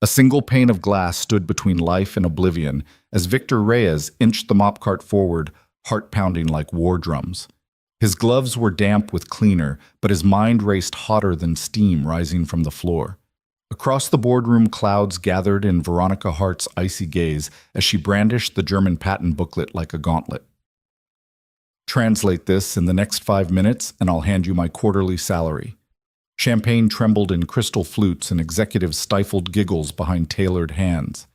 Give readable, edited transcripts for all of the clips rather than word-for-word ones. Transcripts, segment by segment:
A single pane of glass stood between life and oblivion as Victor Reyes inched the mop cart forward, heart pounding like war drums. His gloves were damp with cleaner, but his mind raced hotter than steam rising from the floor. Across the boardroom, clouds gathered in Veronica Hart's icy gaze as she brandished the German patent booklet like a gauntlet. Translate this in the next 5 minutes, and I'll hand you my quarterly salary. Champagne trembled in crystal flutes and executives stifled giggles behind tailored hands.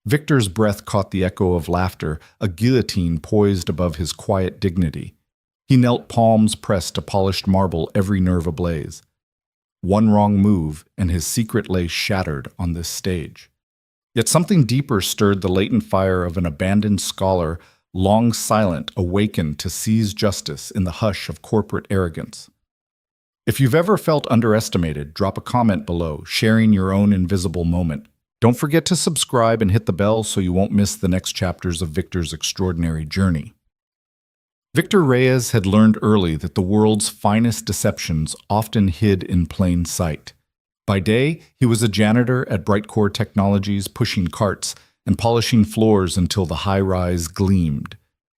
Victor's breath caught the echo of laughter, a guillotine poised above his quiet dignity. He knelt, palms pressed to polished marble, every nerve ablaze. One wrong move, and his secret lay shattered on this stage. Yet something deeper stirred the latent fire of an abandoned scholar, long silent, awakened to seize justice in the hush of corporate arrogance. If you've ever felt underestimated, drop a comment below, sharing your own invisible moment. Don't forget to subscribe and hit the bell so you won't miss the next chapters of Victor's extraordinary journey. Victor Reyes had learned early that the world's finest deceptions often hid in plain sight. By day, he was a janitor at Brightcore Technologies, pushing carts and polishing floors until the high-rise gleamed.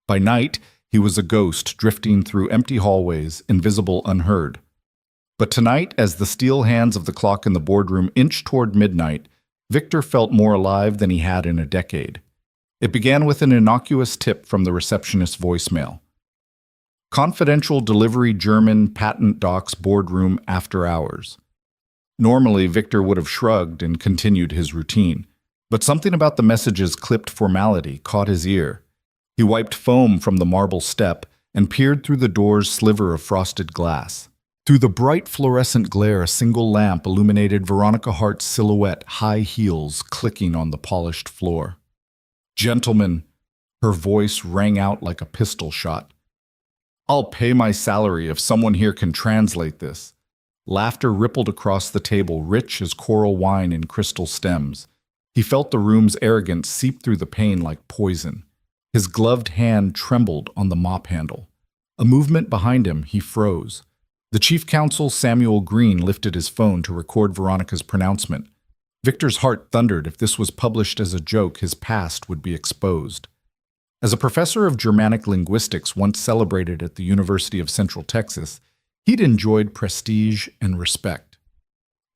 By night, he was a ghost drifting through empty hallways, invisible, unheard. But tonight, as the steel hands of the clock in the boardroom inched toward midnight, Victor felt more alive than he had in a decade. It began with an innocuous tip from the receptionist's voicemail. Confidential delivery, German patent docs, boardroom after hours. Normally, Victor would have shrugged and continued his routine, but something about the message's clipped formality caught his ear. He wiped foam from the marble step and peered through the door's sliver of frosted glass. Through the bright fluorescent glare, a single lamp illuminated Veronica Hart's silhouette, high heels clicking on the polished floor. "Gentlemen," her voice rang out like a pistol shot. "I'll pay my salary if someone here can translate this." Laughter rippled across the table, rich as coral wine in crystal stems. He felt the room's arrogance seep through the pane like poison. His gloved hand trembled on the mop handle. A movement behind him, he froze. The chief counsel, Samuel Green, lifted his phone to record Veronica's pronouncement. Victor's heart thundered. If this was published as a joke, his past would be exposed. As a professor of Germanic linguistics once celebrated at the University of Central Texas, he'd enjoyed prestige and respect.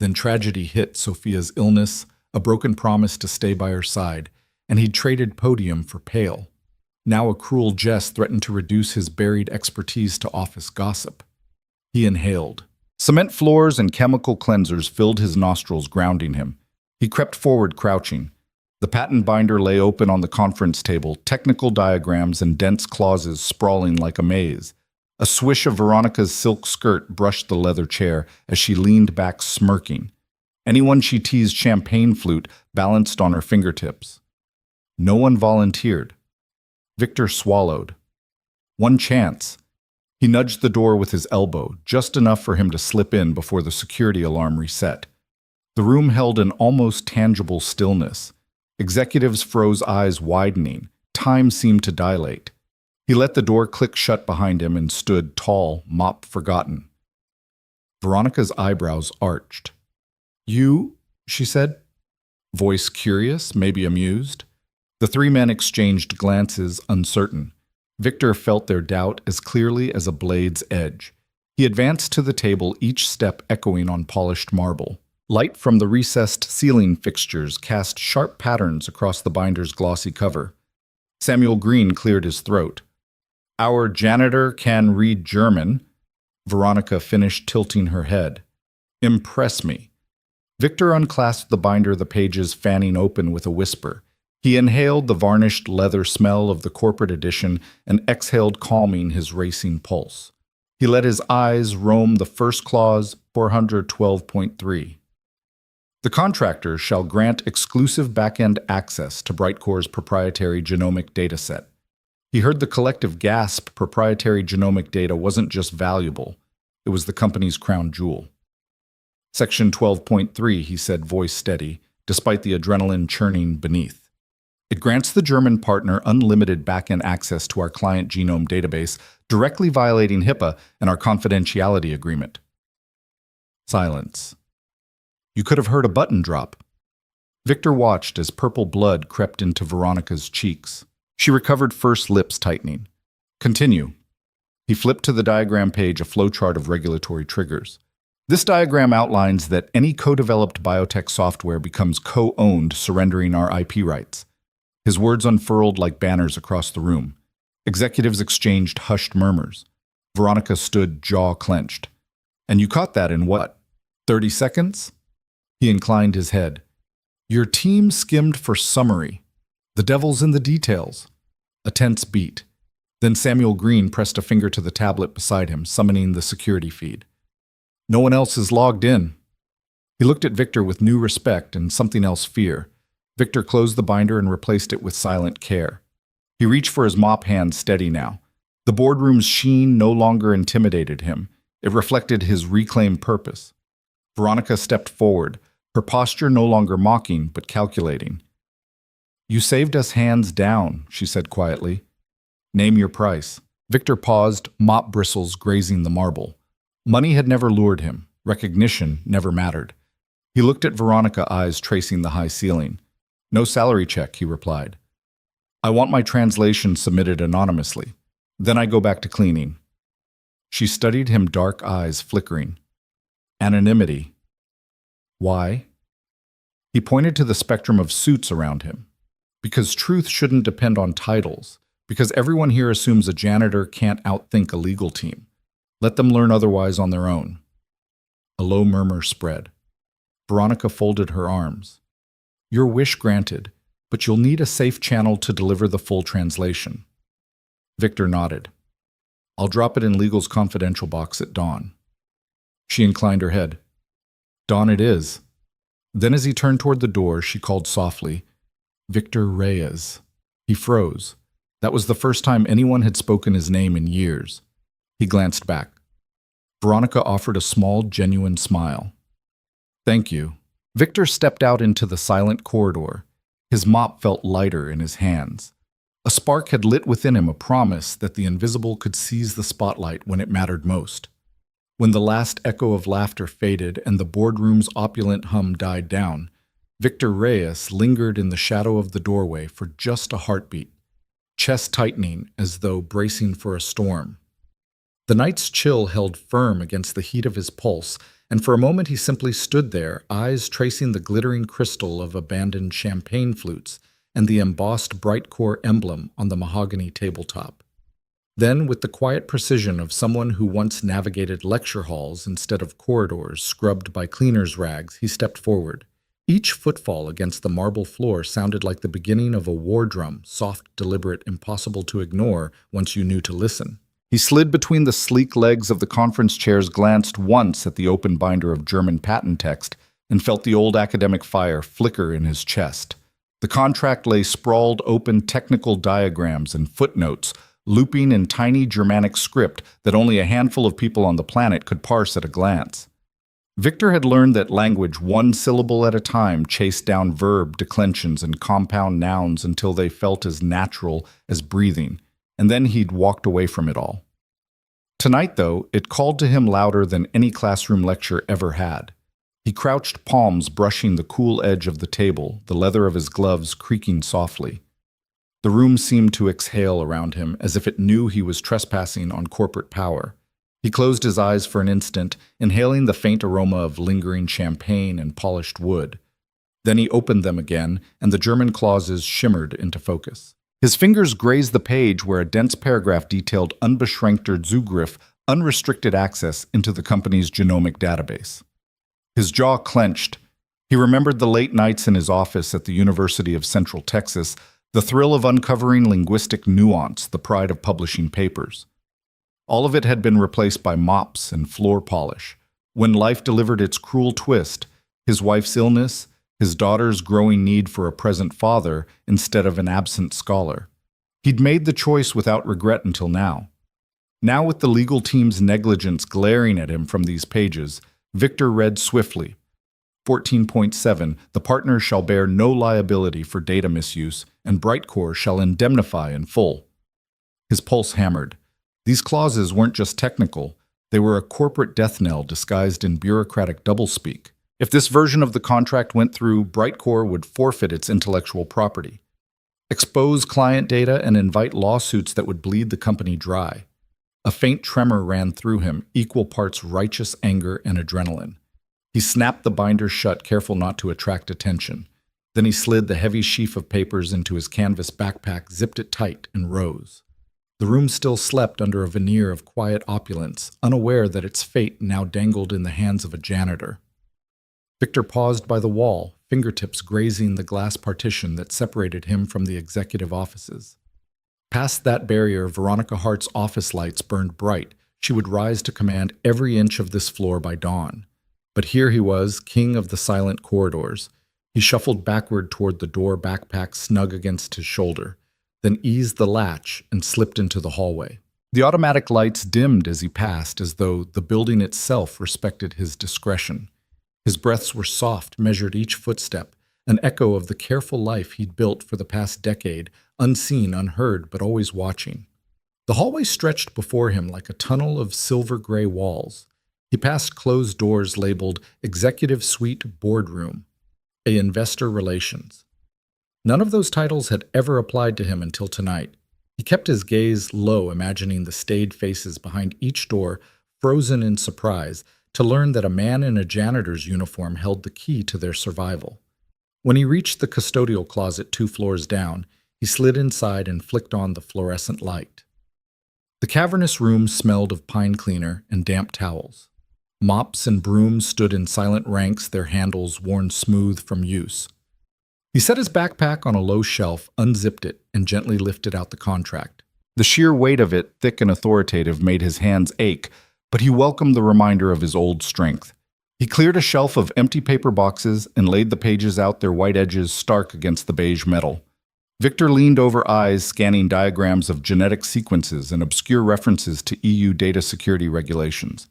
Then tragedy hit: Sophia's illness, a broken promise to stay by her side, and he'd traded podium for pale. Now a cruel jest threatened to reduce his buried expertise to office gossip. He inhaled. Cement floors and chemical cleansers filled his nostrils, grounding him. He crept forward, crouching. The patent binder lay open on the conference table, technical diagrams and dense clauses sprawling like a maze. A swish of Veronica's silk skirt brushed the leather chair as she leaned back, smirking. Anyone she teased champagne flute balanced on her fingertips. No one volunteered. Victor swallowed. One chance. He nudged the door with his elbow, just enough for him to slip in before the security alarm reset. The room held an almost tangible stillness. Executives froze, eyes widening. Time seemed to dilate. He let the door click shut behind him and stood tall, mop forgotten. Veronica's eyebrows arched. "You?" she said, voice curious, maybe amused. The three men exchanged glances, uncertain. Victor felt their doubt as clearly as a blade's edge. He advanced to the table, each step echoing on polished marble. Light from the recessed ceiling fixtures cast sharp patterns across the binder's glossy cover. Samuel Green cleared his throat. "Our janitor can read German." Veronica finished, tilting her head. "Impress me." Victor unclasped the binder, the pages fanning open with a whisper. He inhaled the varnished leather smell of the corporate edition and exhaled, calming his racing pulse. He let his eyes roam the first clause, 412.3. The contractor shall grant exclusive back-end access to Brightcore's proprietary genomic dataset. He heard the collective gasp. Proprietary genomic data wasn't just valuable, it was the company's crown jewel. Section 12.3, he said, voice steady, despite the adrenaline churning beneath. It grants the German partner unlimited back-end access to our client genome database, directly violating HIPAA and our confidentiality agreement. Silence. You could have heard a button drop. Victor watched as purple blood crept into Veronica's cheeks. She recovered first, lips tightening. Continue. He flipped to the diagram page, a flowchart of regulatory triggers. This diagram outlines that any co-developed biotech software becomes co-owned, surrendering our IP rights. His words unfurled like banners across the room. Executives exchanged hushed murmurs. Veronica stood, jaw clenched. And you caught that in what, 30 seconds? He inclined his head. Your team skimmed for summary. The devil's in the details. A tense beat. Then Samuel Green pressed a finger to the tablet beside him, summoning the security feed. No one else is logged in. He looked at Victor with new respect and something else, fear. Victor closed the binder and replaced it with silent care. He reached for his mop, hand steady now. The boardroom's sheen no longer intimidated him. It reflected his reclaimed purpose. Veronica stepped forward, her posture no longer mocking but calculating. You saved us hands down, she said quietly. Name your price. Victor paused, mop bristles grazing the marble. Money had never lured him. Recognition never mattered. He looked at Veronica, eyes tracing the high ceiling. No salary check, he replied. I want my translation submitted anonymously. Then I go back to cleaning. She studied him, dark eyes flickering. Anonymity. Why? He pointed to the spectrum of suits around him. Because truth shouldn't depend on titles. Because everyone here assumes a janitor can't outthink a legal team. Let them learn otherwise on their own. A low murmur spread. Veronica folded her arms. Your wish granted, but you'll need a safe channel to deliver the full translation. Victor nodded. I'll drop it in legal's confidential box at dawn. She inclined her head. Dawn it is. Then as he turned toward the door, she called softly, Victor Reyes. He froze. That was the first time anyone had spoken his name in years. He glanced back. Veronica offered a small, genuine smile. Thank you. Victor stepped out into the silent corridor. His mop felt lighter in his hands. A spark had lit within him, a promise that the invisible could seize the spotlight when it mattered most. When the last echo of laughter faded and the boardroom's opulent hum died down, Victor Reyes lingered in the shadow of the doorway for just a heartbeat, chest tightening as though bracing for a storm. The night's chill held firm against the heat of his pulse, and for a moment he simply stood there, eyes tracing the glittering crystal of abandoned champagne flutes and the embossed bright core emblem on the mahogany tabletop. Then, with the quiet precision of someone who once navigated lecture halls instead of corridors scrubbed by cleaners' rags, he stepped forward. Each footfall against the marble floor sounded like the beginning of a war drum, soft, deliberate, impossible to ignore once you knew to listen. He slid between the sleek legs of the conference chairs, glanced once at the open binder of German patent text, and felt the old academic fire flicker in his chest. The contract lay sprawled open, technical diagrams and footnotes, looping in tiny Germanic script that only a handful of people on the planet could parse at a glance. Victor had learned that language, one syllable at a time, chased down verb declensions and compound nouns until they felt as natural as breathing, and then he'd walked away from it all. Tonight, though, it called to him louder than any classroom lecture ever had. He crouched, palms brushing the cool edge of the table, the leather of his gloves creaking softly. The room seemed to exhale around him as if it knew he was trespassing on corporate power. He closed his eyes for an instant, inhaling the faint aroma of lingering champagne and polished wood. Then he opened them again, and the German clauses shimmered into focus. His fingers grazed the page where a dense paragraph detailed unbeschränkter Zugriff, unrestricted access into the company's genomic database. His jaw clenched. He remembered the late nights in his office at the University of Central Texas, the thrill of uncovering linguistic nuance, the pride of publishing papers. All of it had been replaced by mops and floor polish. When life delivered its cruel twist, his wife's illness, his daughter's growing need for a present father instead of an absent scholar. He'd made the choice without regret until now. Now, with the legal team's negligence glaring at him from these pages, Victor read swiftly. 14.7, the partner shall bear no liability for data misuse, and Brightcore shall indemnify in full. His pulse hammered. These clauses weren't just technical, they were a corporate death knell disguised in bureaucratic doublespeak. If this version of the contract went through, Brightcore would forfeit its intellectual property, expose client data, and invite lawsuits that would bleed the company dry. A faint tremor ran through him, equal parts righteous anger and adrenaline. He snapped the binder shut, careful not to attract attention. Then he slid the heavy sheaf of papers into his canvas backpack, zipped it tight, and rose. The room still slept under a veneer of quiet opulence, unaware that its fate now dangled in the hands of a janitor. Victor paused by the wall, fingertips grazing the glass partition that separated him from the executive offices. Past that barrier, Veronica Hart's office lights burned bright. She would rise to command every inch of this floor by dawn. But here he was, king of the silent corridors. He shuffled backward toward the door, backpack snug against his shoulder, then eased the latch and slipped into the hallway. The automatic lights dimmed as he passed, as though the building itself respected his discretion. His breaths were soft, measured each footstep, an echo of the careful life he'd built for the past decade, unseen, unheard, but always watching. The hallway stretched before him like a tunnel of silver-gray walls. He passed closed doors labeled Executive Suite Boardroom, a Investor Relations. None of those titles had ever applied to him until tonight. He kept his gaze low, imagining the staid faces behind each door, frozen in surprise, to learn that a man in a janitor's uniform held the key to their survival. When he reached the custodial closet 2 floors down, he slid inside and flicked on the fluorescent light. The cavernous room smelled of pine cleaner and damp towels. Mops and brooms stood in silent ranks, their handles worn smooth from use. He set his backpack on a low shelf, unzipped it, and gently lifted out the contract. The sheer weight of it, thick and authoritative, made his hands ache, but he welcomed the reminder of his old strength. He cleared a shelf of empty paper boxes and laid the pages out, their white edges stark against the beige metal. Victor leaned over, eyes scanning diagrams of genetic sequences and obscure references to EU data security regulations.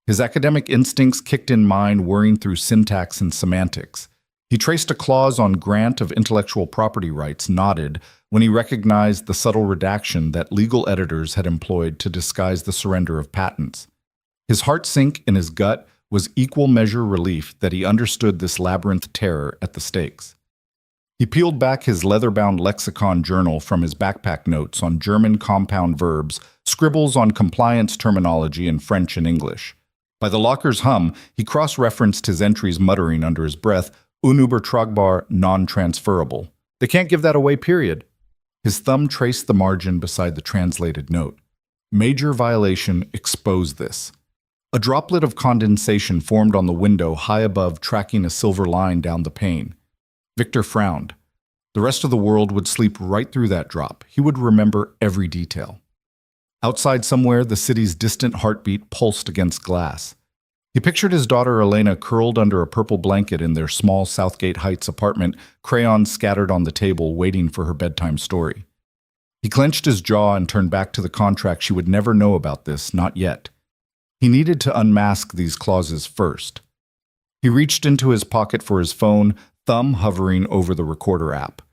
His academic instincts kicked in, mind whirring through syntax and semantics. He traced a clause on grant of intellectual property rights, nodded, when he recognized the subtle redaction that legal editors had employed to disguise the surrender of patents. His heart sink in his gut was equal measure relief that he understood this labyrinth terror at the stakes. He peeled back his leather-bound lexicon journal from his backpack, notes on German compound verbs, scribbles on compliance terminology in French and English. By the locker's hum, he cross-referenced his entries, muttering under his breath, unübertragbar, non-transferable. They can't give that away, period. His thumb traced the margin beside the translated note. Major violation, expose this. A droplet of condensation formed on the window high above, tracking a silver line down the pane. Victor frowned. The rest of the world would sleep right through that drop. He would remember every detail. Outside somewhere, the city's distant heartbeat pulsed against glass. He pictured his daughter Elena curled under a purple blanket in their small Southgate Heights apartment, crayons scattered on the table, waiting for her bedtime story. He clenched his jaw and turned back to the contract. She would never know about this, not yet. He needed to unmask these clauses first. He reached into his pocket for his phone, thumb hovering over the recorder app.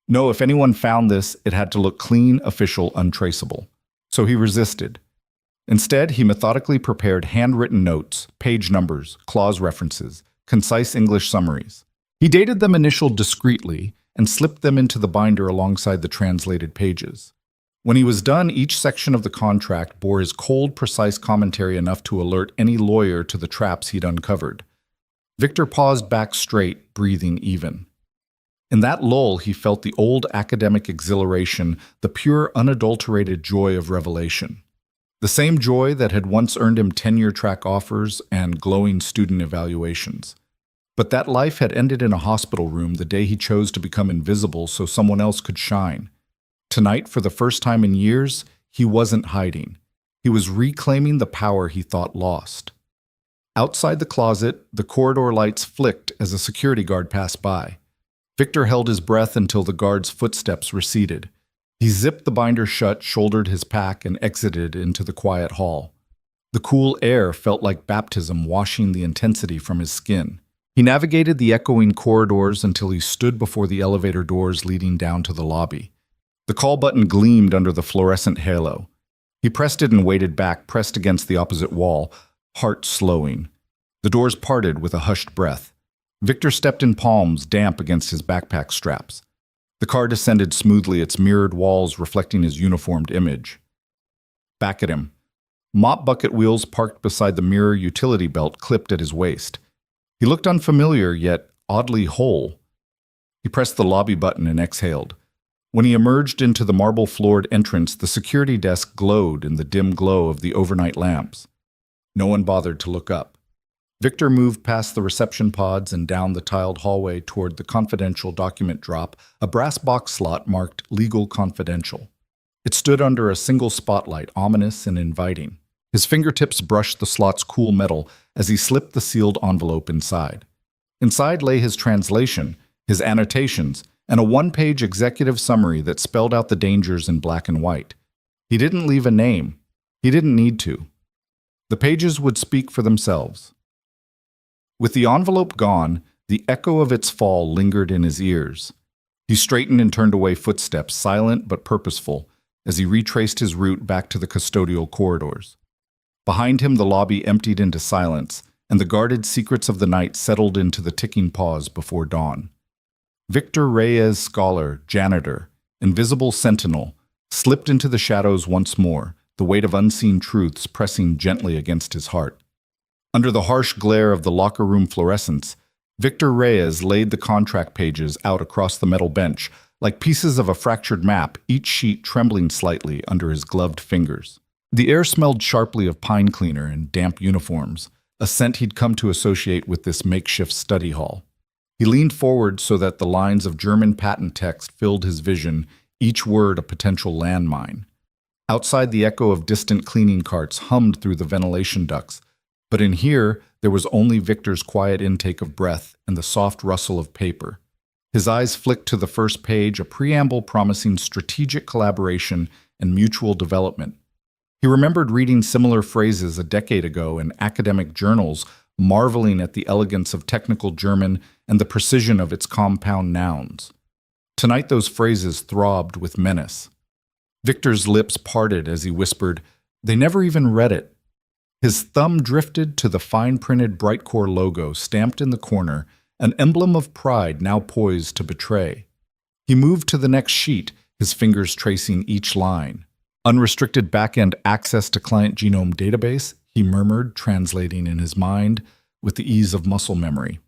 No, if anyone found this, it had to look clean, official, untraceable. So he resisted. Instead, he methodically prepared handwritten notes, page numbers, clause references, concise English summaries. He dated them, initialed discreetly, and slipped them into the binder alongside the translated pages. When he was done, each section of the contract bore his cold, precise commentary enough to alert any lawyer to the traps he'd uncovered. Victor paused, back straight, breathing even. In that lull, he felt the old academic exhilaration, the pure, unadulterated joy of revelation. The same joy that had once earned him tenure-track offers and glowing student evaluations. But that life had ended in a hospital room the day he chose to become invisible so someone else could shine. Tonight, for the first time in years, he wasn't hiding. He was reclaiming the power he thought lost. Outside the closet, the corridor lights flicked as a security guard passed by. Victor held his breath until the guard's footsteps receded. He zipped the binder shut, shouldered his pack, and exited into the quiet hall. The cool air felt like baptism, washing the intensity from his skin. He navigated the echoing corridors until he stood before the elevator doors leading down to the lobby. The call button gleamed under the fluorescent halo. He pressed it and waited back, pressed against the opposite wall, heart slowing. The doors parted with a hushed breath. Victor stepped in palms damp against his backpack straps. The car descended smoothly, its mirrored walls reflecting his uniformed image. Back at him, mop bucket wheels parked beside the mirror utility belt clipped at his waist. He looked unfamiliar, yet oddly whole. He pressed the lobby button and exhaled. When he emerged into the marble-floored entrance, the security desk glowed in the dim glow of the overnight lamps. No one bothered to look up. Victor moved past the reception pods and down the tiled hallway toward the confidential document drop, a brass box slot marked Legal Confidential. It stood under a single spotlight, ominous and inviting. His fingertips brushed the slot's cool metal as he slipped the sealed envelope inside. Inside lay his translation, his annotations, and a one-page executive summary that spelled out the dangers in black and white. He didn't leave a name. He didn't need to. The pages would speak for themselves. With the envelope gone, the echo of its fall lingered in his ears. He straightened and turned away, footsteps silent but purposeful, as he retraced his route back to the custodial corridors. Behind him, the lobby emptied into silence, and the guarded secrets of the night settled into the ticking pause before dawn. Victor Reyes, scholar, janitor, invisible sentinel, slipped into the shadows once more, the weight of unseen truths pressing gently against his heart. Under the harsh glare of the locker room fluorescence, Victor Reyes laid the contract pages out across the metal bench, like pieces of a fractured map, each sheet trembling slightly under his gloved fingers. The air smelled sharply of pine cleaner and damp uniforms, a scent he'd come to associate with this makeshift study hall. He leaned forward so that the lines of German patent text filled his vision, each word a potential landmine. Outside, the echo of distant cleaning carts hummed through the ventilation ducts, but in here there was only Victor's quiet intake of breath and the soft rustle of paper. His eyes flicked to the first page, a preamble promising strategic collaboration and mutual development. He remembered reading similar phrases a decade ago in academic journals, marveling at the elegance of technical German and the precision of its compound nouns. Tonight those phrases throbbed with menace. Victor's lips parted as he whispered, "They never even read it." His thumb drifted to the fine-printed Brightcore logo stamped in the corner, an emblem of pride now poised to betray. He moved to the next sheet, his fingers tracing each line. "Unrestricted back-end access to client genome database," he murmured, translating in his mind with the ease of muscle memory.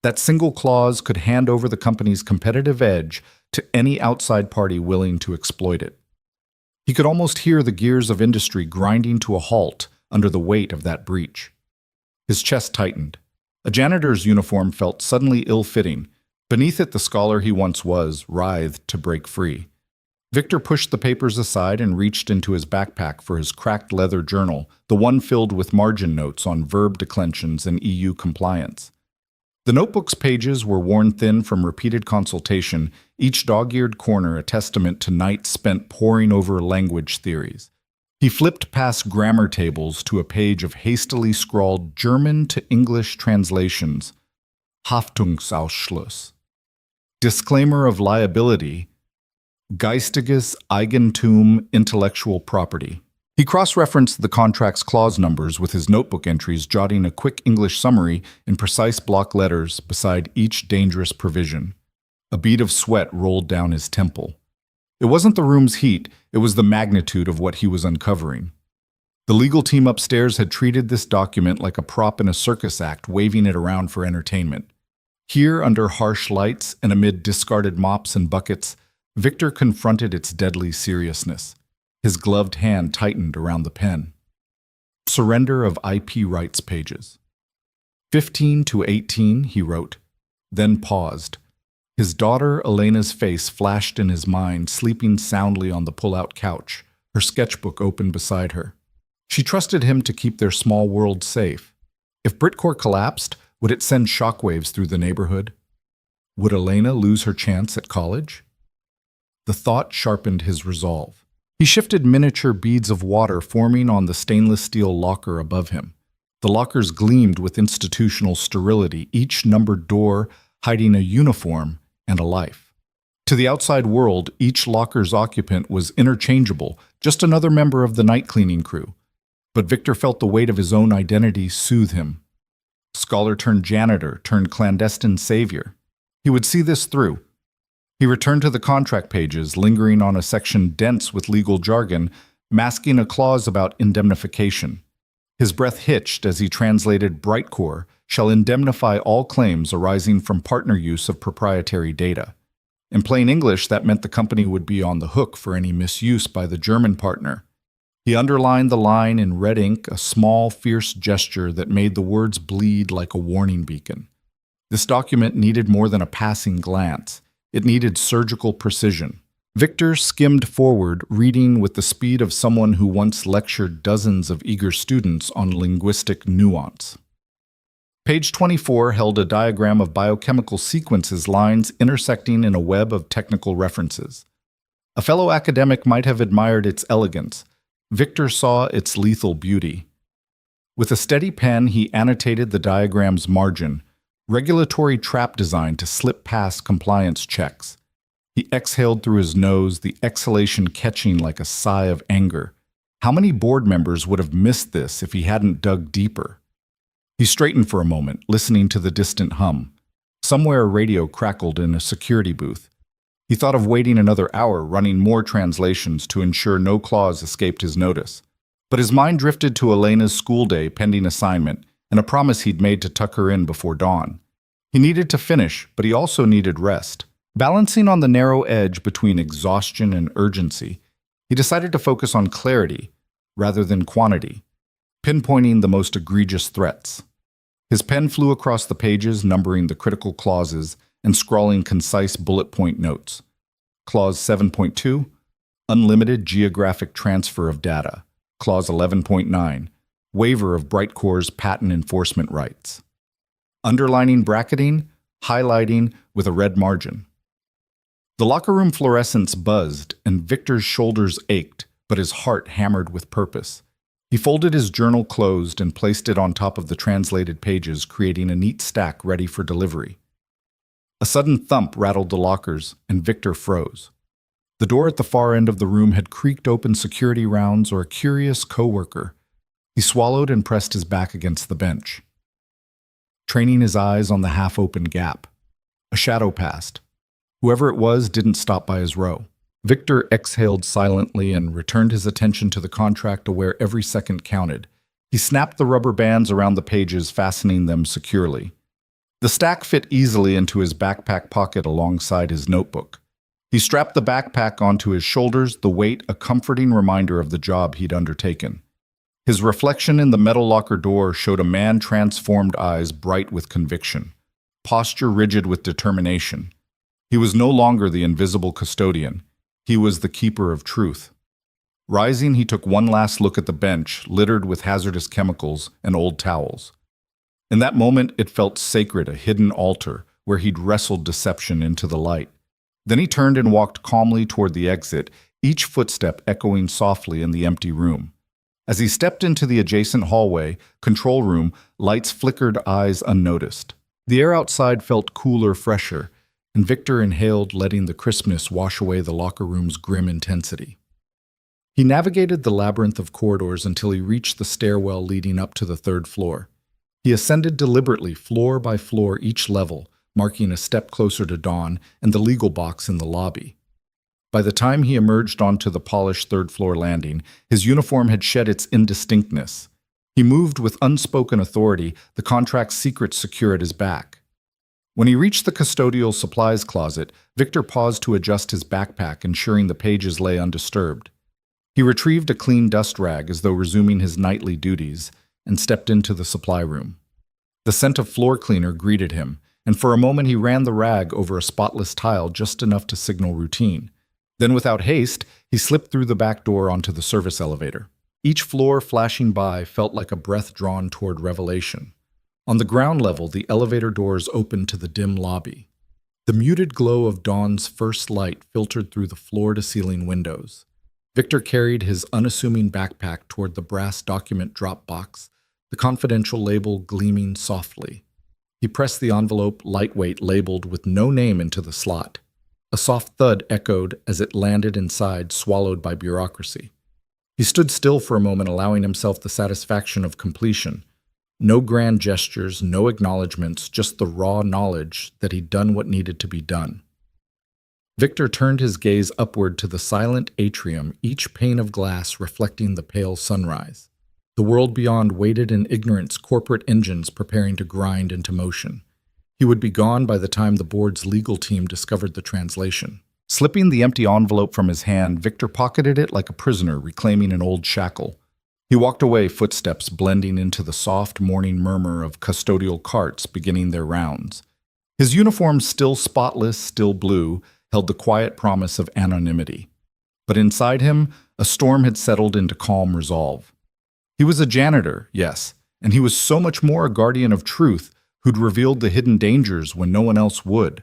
That single clause could hand over the company's competitive edge to any outside party willing to exploit it. He could almost hear the gears of industry grinding to a halt under the weight of that breach. His chest tightened. A janitor's uniform felt suddenly ill-fitting. Beneath it, the scholar he once was writhed to break free. Victor pushed the papers aside and reached into his backpack for his cracked leather journal, the one filled with margin notes on verb declensions and EU compliance. The notebook's pages were worn thin from repeated consultation, each dog-eared corner a testament to nights spent poring over language theories. He flipped past grammar tables to a page of hastily scrawled German to English translations. Haftungsausschluss. Disclaimer of liability. Geistiges Eigentum, intellectual property. He cross-referenced the contract's clause numbers with his notebook entries, jotting a quick English summary in precise block letters beside each dangerous provision. A bead of sweat rolled down his temple. It wasn't the room's heat, it was the magnitude of what he was uncovering. The legal team upstairs had treated this document like a prop in a circus act, waving it around for entertainment. Here, under harsh lights and amid discarded mops and buckets, Victor confronted its deadly seriousness. His gloved hand tightened around the pen. Surrender of IP rights pages. 15 to 18, he wrote, then paused. His daughter Elena's face flashed in his mind, sleeping soundly on the pull-out couch, her sketchbook open beside her. She trusted him to keep their small world safe. If Britcore collapsed, would it send shockwaves through the neighborhood? Would Elena lose her chance at college? The thought sharpened his resolve. He shifted miniature beads of water forming on the stainless steel locker above him. The lockers gleamed with institutional sterility, each numbered door hiding a uniform and a life. To the outside world, each locker's occupant was interchangeable, just another member of the night cleaning crew. But Victor felt the weight of his own identity soothe him. Scholar turned janitor turned clandestine savior. He would see this through. He returned to the contract pages, lingering on a section dense with legal jargon, masking a clause about indemnification. His breath hitched as he translated Brightcore shall indemnify all claims arising from partner use of proprietary data. In plain English, that meant the company would be on the hook for any misuse by the German partner. He underlined the line in red ink, a small, fierce gesture that made the words bleed like a warning beacon. This document needed more than a passing glance. It needed surgical precision. Victor skimmed forward, reading with the speed of someone who once lectured dozens of eager students on linguistic nuance. Page 24 held a diagram of biochemical sequences, lines intersecting in a web of technical references. A fellow academic might have admired its elegance. Victor saw its lethal beauty. With a steady pen, he annotated the diagram's margin, regulatory trap designed to slip past compliance checks. He exhaled through his nose, the exhalation catching like a sigh of anger. How many board members would have missed this if he hadn't dug deeper? He straightened for a moment, listening to the distant hum. Somewhere a radio crackled in a security booth. He thought of waiting another hour, running more translations to ensure no clause escaped his notice. But his mind drifted to Elena's school day pending assignment and a promise he'd made to tuck her in before dawn. He needed to finish, but he also needed rest. Balancing on the narrow edge between exhaustion and urgency, he decided to focus on clarity rather than quantity, pinpointing the most egregious threats. His pen flew across the pages, numbering the critical clauses and scrawling concise bullet point notes. Clause 7.2, unlimited geographic transfer of data. Clause 11.9, waiver of Brightcore's patent enforcement rights. Underlining, bracketing, highlighting with a red margin. The locker room fluorescents buzzed, and Victor's shoulders ached, but his heart hammered with purpose. He folded his journal closed and placed it on top of the translated pages, creating a neat stack ready for delivery. A sudden thump rattled the lockers, and Victor froze. The door at the far end of the room had creaked open security rounds or a curious coworker. He swallowed and pressed his back against the bench, training his eyes on the half-open gap. A shadow passed. Whoever it was didn't stop by his row. Victor exhaled silently and returned his attention to the contract, aware every second counted. He snapped the rubber bands around the pages, fastening them securely. The stack fit easily into his backpack pocket alongside his notebook. He strapped the backpack onto his shoulders, the weight a comforting reminder of the job he'd undertaken. His reflection in the metal locker door showed a man, transformed eyes bright with conviction, posture rigid with determination. He was no longer the invisible custodian. He was the keeper of truth. Rising, he took one last look at the bench, littered with hazardous chemicals and old towels. In that moment, it felt sacred, a hidden altar where he'd wrestled deception into the light. Then he turned and walked calmly toward the exit, each footstep echoing softly in the empty room. As he stepped into the adjacent hallway, control room, lights flickered, eyes unnoticed. The air outside felt cooler, fresher, and Victor inhaled, letting the crispness wash away the locker room's grim intensity. He navigated the labyrinth of corridors until he reached the stairwell leading up to the third floor. He ascended deliberately, floor by floor, each level, marking a step closer to dawn and the legal box in the lobby. By the time he emerged onto the polished third-floor landing, his uniform had shed its indistinctness. He moved with unspoken authority, the contract's secrets secure at his back. When he reached the custodial supplies closet, Victor paused to adjust his backpack, ensuring the pages lay undisturbed. He retrieved a clean dust rag as though resuming his nightly duties, and stepped into the supply room. The scent of floor cleaner greeted him, and for a moment he ran the rag over a spotless tile, just enough to signal routine. Then, without haste, he slipped through the back door onto the service elevator. Each floor flashing by felt like a breath drawn toward revelation. On the ground level, the elevator doors opened to the dim lobby. The muted glow of dawn's first light filtered through the floor-to-ceiling windows. Victor carried his unassuming backpack toward the brass document drop box, the confidential label gleaming softly. He pressed the envelope, lightweight, labeled with no name, into the slot. A soft thud echoed as it landed inside, swallowed by bureaucracy. He stood still for a moment, allowing himself the satisfaction of completion. No grand gestures, no acknowledgments, just the raw knowledge that he'd done what needed to be done. Victor turned his gaze upward to the silent atrium, each pane of glass reflecting the pale sunrise. The world beyond waited in ignorance, corporate engines preparing to grind into motion. He would be gone by the time the board's legal team discovered the translation. Slipping the empty envelope from his hand, Victor pocketed it like a prisoner reclaiming an old shackle. He walked away, footsteps blending into the soft morning murmur of custodial carts beginning their rounds. His uniform, still spotless, still blue, held the quiet promise of anonymity. But inside him, a storm had settled into calm resolve. He was a janitor, yes, and he was so much more a guardian of truth who'd revealed the hidden dangers when no one else would.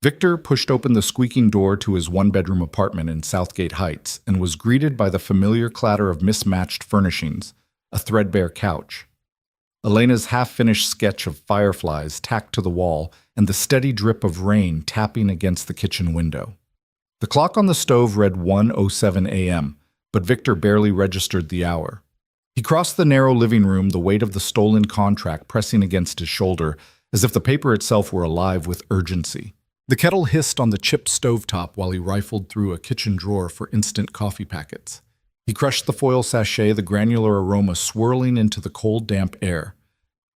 Victor pushed open the squeaking door to his one-bedroom apartment in Southgate Heights and was greeted by the familiar clatter of mismatched furnishings, a threadbare couch, Elena's half-finished sketch of fireflies tacked to the wall, and the steady drip of rain tapping against the kitchen window. The clock on the stove read 1:07 a.m., but Victor barely registered the hour. He crossed the narrow living room, the weight of the stolen contract pressing against his shoulder, as if the paper itself were alive with urgency. The kettle hissed on the chipped stovetop while he rifled through a kitchen drawer for instant coffee packets. He crushed the foil sachet, the granular aroma swirling into the cold, damp air.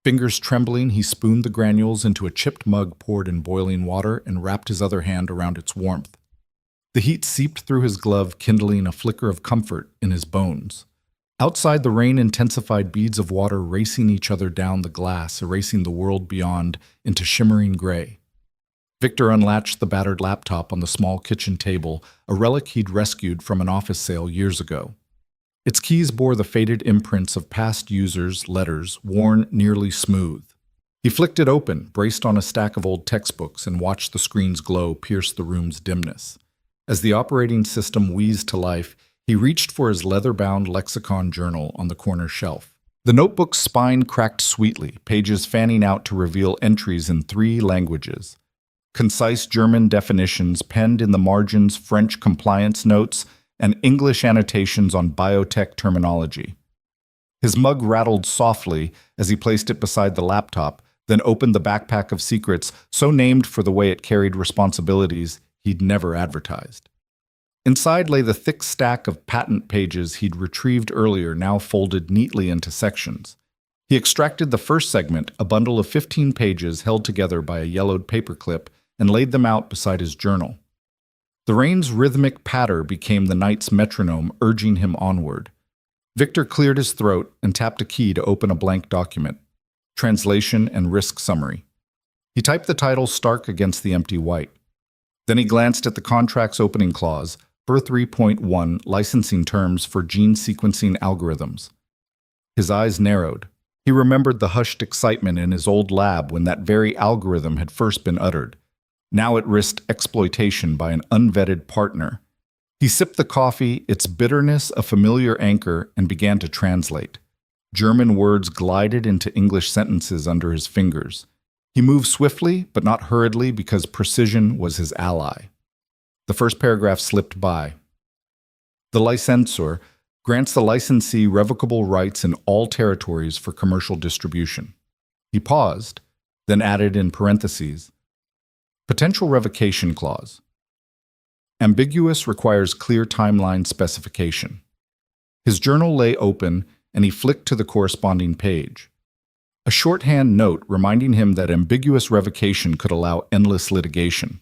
Fingers trembling, he spooned the granules into a chipped mug poured in boiling water and wrapped his other hand around its warmth. The heat seeped through his glove, kindling a flicker of comfort in his bones. Outside, the rain-intensified beads of water racing each other down the glass, erasing the world beyond into shimmering gray. Victor unlatched the battered laptop on the small kitchen table, a relic he'd rescued from an office sale years ago. Its keys bore the faded imprints of past users' letters, worn nearly smooth. He flicked it open, braced on a stack of old textbooks, and watched the screen's glow pierce the room's dimness. As the operating system wheezed to life, he reached for his leather-bound lexicon journal on the corner shelf. The notebook's spine cracked sweetly, pages fanning out to reveal entries in 3 languages. Concise German definitions penned in the margins, French compliance notes, and English annotations on biotech terminology. His mug rattled softly as he placed it beside the laptop, then opened the backpack of secrets, so named for the way it carried responsibilities he'd never advertised. Inside lay the thick stack of patent pages he'd retrieved earlier, now folded neatly into sections. He extracted the first segment, a bundle of 15 pages held together by a yellowed paperclip, and laid them out beside his journal. The rain's rhythmic patter became the night's metronome, urging him onward. Victor cleared his throat and tapped a key to open a blank document. Translation and risk summary. He typed the title stark against the empty white. Then he glanced at the contract's opening clause, for 3.1 licensing terms for gene sequencing algorithms. His eyes narrowed. He remembered the hushed excitement in his old lab when that very algorithm had first been uttered. Now it risked exploitation by an unvetted partner. He sipped the coffee, its bitterness a familiar anchor, and began to translate. German words glided into English sentences under his fingers. He moved swiftly, but not hurriedly, because precision was his ally. The first paragraph slipped by. The licensor grants the licensee revocable rights in all territories for commercial distribution. He paused, then added in parentheses, potential revocation clause. Ambiguous requires clear timeline specification. His journal lay open, and he flicked to the corresponding page. A shorthand note reminding him that ambiguous revocation could allow endless litigation.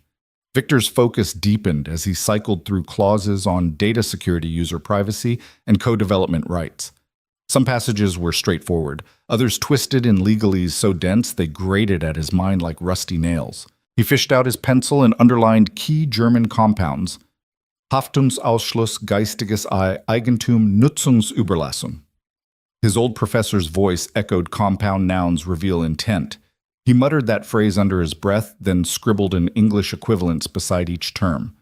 Victor's focus deepened as he cycled through clauses on data security, user privacy, and co-development rights. Some passages were straightforward, others twisted in legalese so dense they grated at his mind like rusty nails. He fished out his pencil and underlined key German compounds. Haftungsausschluss, geistiges Eigentum, Nutzungsüberlassung. His old professor's voice echoed compound nouns reveal intent. He muttered that phrase under his breath, then scribbled an English equivalence beside each term.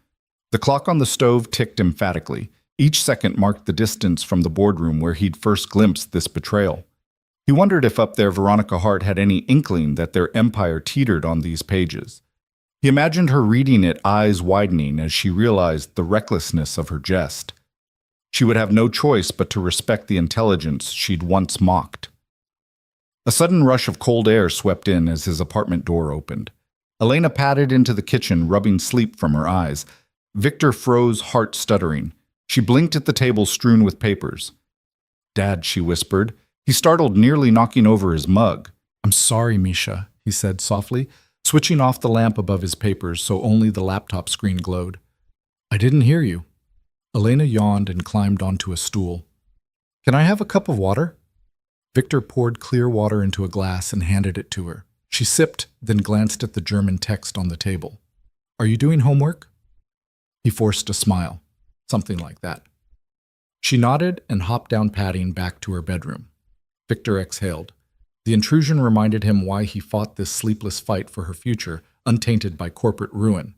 The clock on the stove ticked emphatically. Each second marked the distance from the boardroom where he'd first glimpsed this betrayal. He wondered if up there Veronica Hart had any inkling that their empire teetered on these pages. He imagined her reading it, eyes widening as she realized the recklessness of her jest. She would have no choice but to respect the intelligence she'd once mocked. A sudden rush of cold air swept in as his apartment door opened. Elena padded into the kitchen, rubbing sleep from her eyes. Victor froze, heart stuttering. She blinked at the table strewn with papers. "Dad," she whispered. He startled, nearly knocking over his mug. "I'm sorry, Misha," he said softly, switching off the lamp above his papers so only the laptop screen glowed. "I didn't hear you." Elena yawned and climbed onto a stool. "Can I have a cup of water?" Victor poured clear water into a glass and handed it to her. She sipped, then glanced at the German text on the table. "Are you doing homework?" He forced a smile. Something like that. She nodded and hopped down padding back to her bedroom. Victor exhaled. The intrusion reminded him why he fought this sleepless fight for her future, untainted by corporate ruin.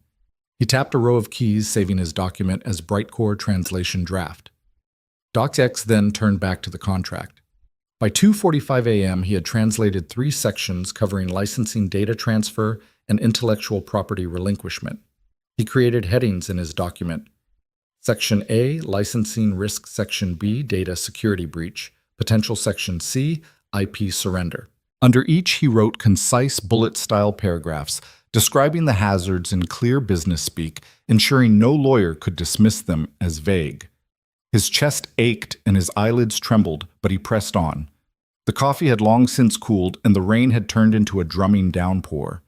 He tapped a row of keys, saving his document as Brightcore translation draft. DocX then turned back to the contract. By 2:45 a.m., he had translated 3 sections covering licensing data transfer and intellectual property relinquishment. He created headings in his document. Section A, licensing risk. Section B, data security breach. Potential. Section C, IP surrender. Under each, he wrote concise bullet-style paragraphs describing the hazards in clear business speak, ensuring no lawyer could dismiss them as vague. His chest ached and his eyelids trembled, but he pressed on. The coffee had long since cooled, and the rain had turned into a drumming downpour.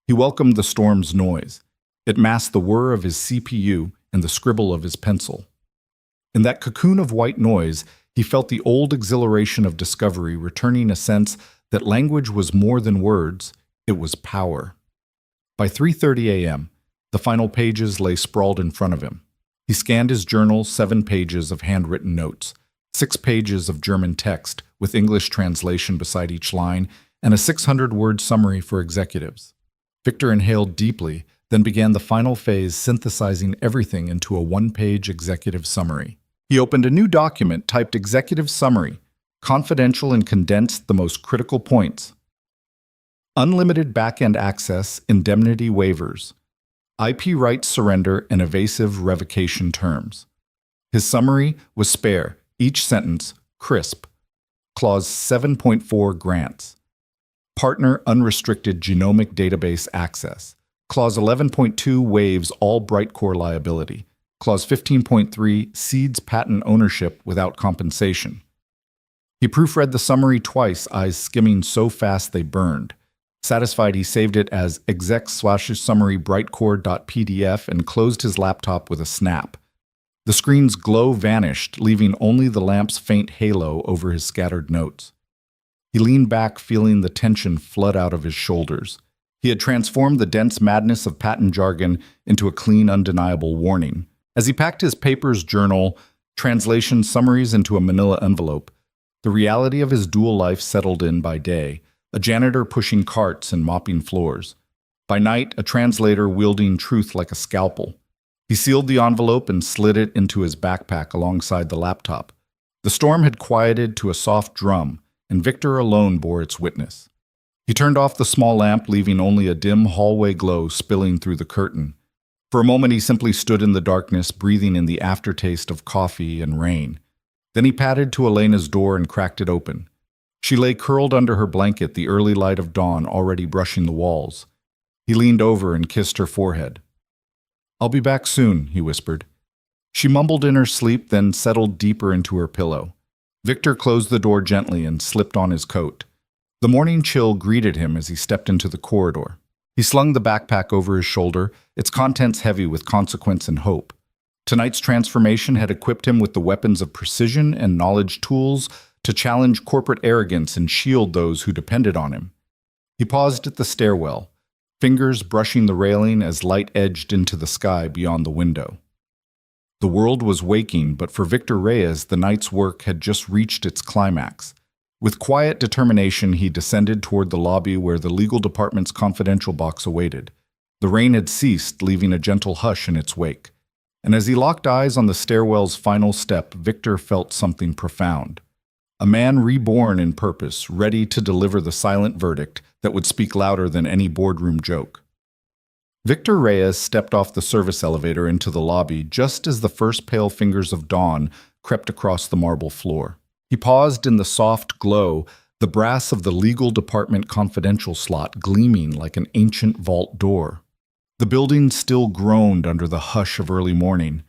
He welcomed the storm's noise. It masked the whir of his CPU and the scribble of his pencil. In that cocoon of white noise, he felt the old exhilaration of discovery, returning a sense that language was more than words, it was power. By 3:30 a.m., the final pages lay sprawled in front of him. He scanned his journal, 7 pages of handwritten notes, 6 pages of German text with English translation beside each line, and a 600-word summary for executives. Victor inhaled deeply, then began the final phase, synthesizing everything into a 1-page executive summary. He opened a new document, typed executive summary, confidential, and condensed the most critical points. Unlimited back-end access, indemnity waivers, IP rights surrender, and evasive revocation terms. His summary was spare, each sentence crisp. Clause 7.4 grants. Partner unrestricted genomic database access. Clause 11.2 waives all Brightcore liability. Clause 15.3 cedes patent ownership without compensation. He proofread the summary twice, eyes skimming so fast they burned. Satisfied, he saved it as exec/summary brightcore.pdf and closed his laptop with a snap. The screen's glow vanished, leaving only the lamp's faint halo over his scattered notes. He leaned back, feeling the tension flood out of his shoulders. He had transformed the dense madness of patent jargon into a clean, undeniable warning. As he packed his papers, journal, translation summaries into a manila envelope, the reality of his dual life settled in by day, a janitor pushing carts and mopping floors. By night, a translator wielding truth like a scalpel. He sealed the envelope and slid it into his backpack alongside the laptop. The storm had quieted to a soft drum, and Victor alone bore its witness. He turned off the small lamp, leaving only a dim hallway glow spilling through the curtain. For a moment, he simply stood in the darkness, breathing in the aftertaste of coffee and rain. Then he padded to Elena's door and cracked it open. She lay curled under her blanket, the early light of dawn already brushing the walls. He leaned over and kissed her forehead. "I'll be back soon," he whispered. She mumbled in her sleep, then settled deeper into her pillow. Victor closed the door gently and slipped on his coat. The morning chill greeted him as he stepped into the corridor. He slung the backpack over his shoulder, its contents heavy with consequence and hope. Tonight's transformation had equipped him with the weapons of precision and knowledge, tools to challenge corporate arrogance and shield those who depended on him. He paused at the stairwell, fingers brushing the railing as light edged into the sky beyond the window. The world was waking, but for Victor Reyes, the night's work had just reached its climax. With quiet determination, he descended toward the lobby where the legal department's confidential box awaited. The rain had ceased, leaving a gentle hush in its wake. And as he locked eyes on the stairwell's final step, Victor felt something profound. A man reborn in purpose, ready to deliver the silent verdict that would speak louder than any boardroom joke. Victor Reyes stepped off the service elevator into the lobby just as the first pale fingers of dawn crept across the marble floor. He paused in the soft glow, the brass of the legal department confidential slot gleaming like an ancient vault door. The building still groaned under the hush of early morning.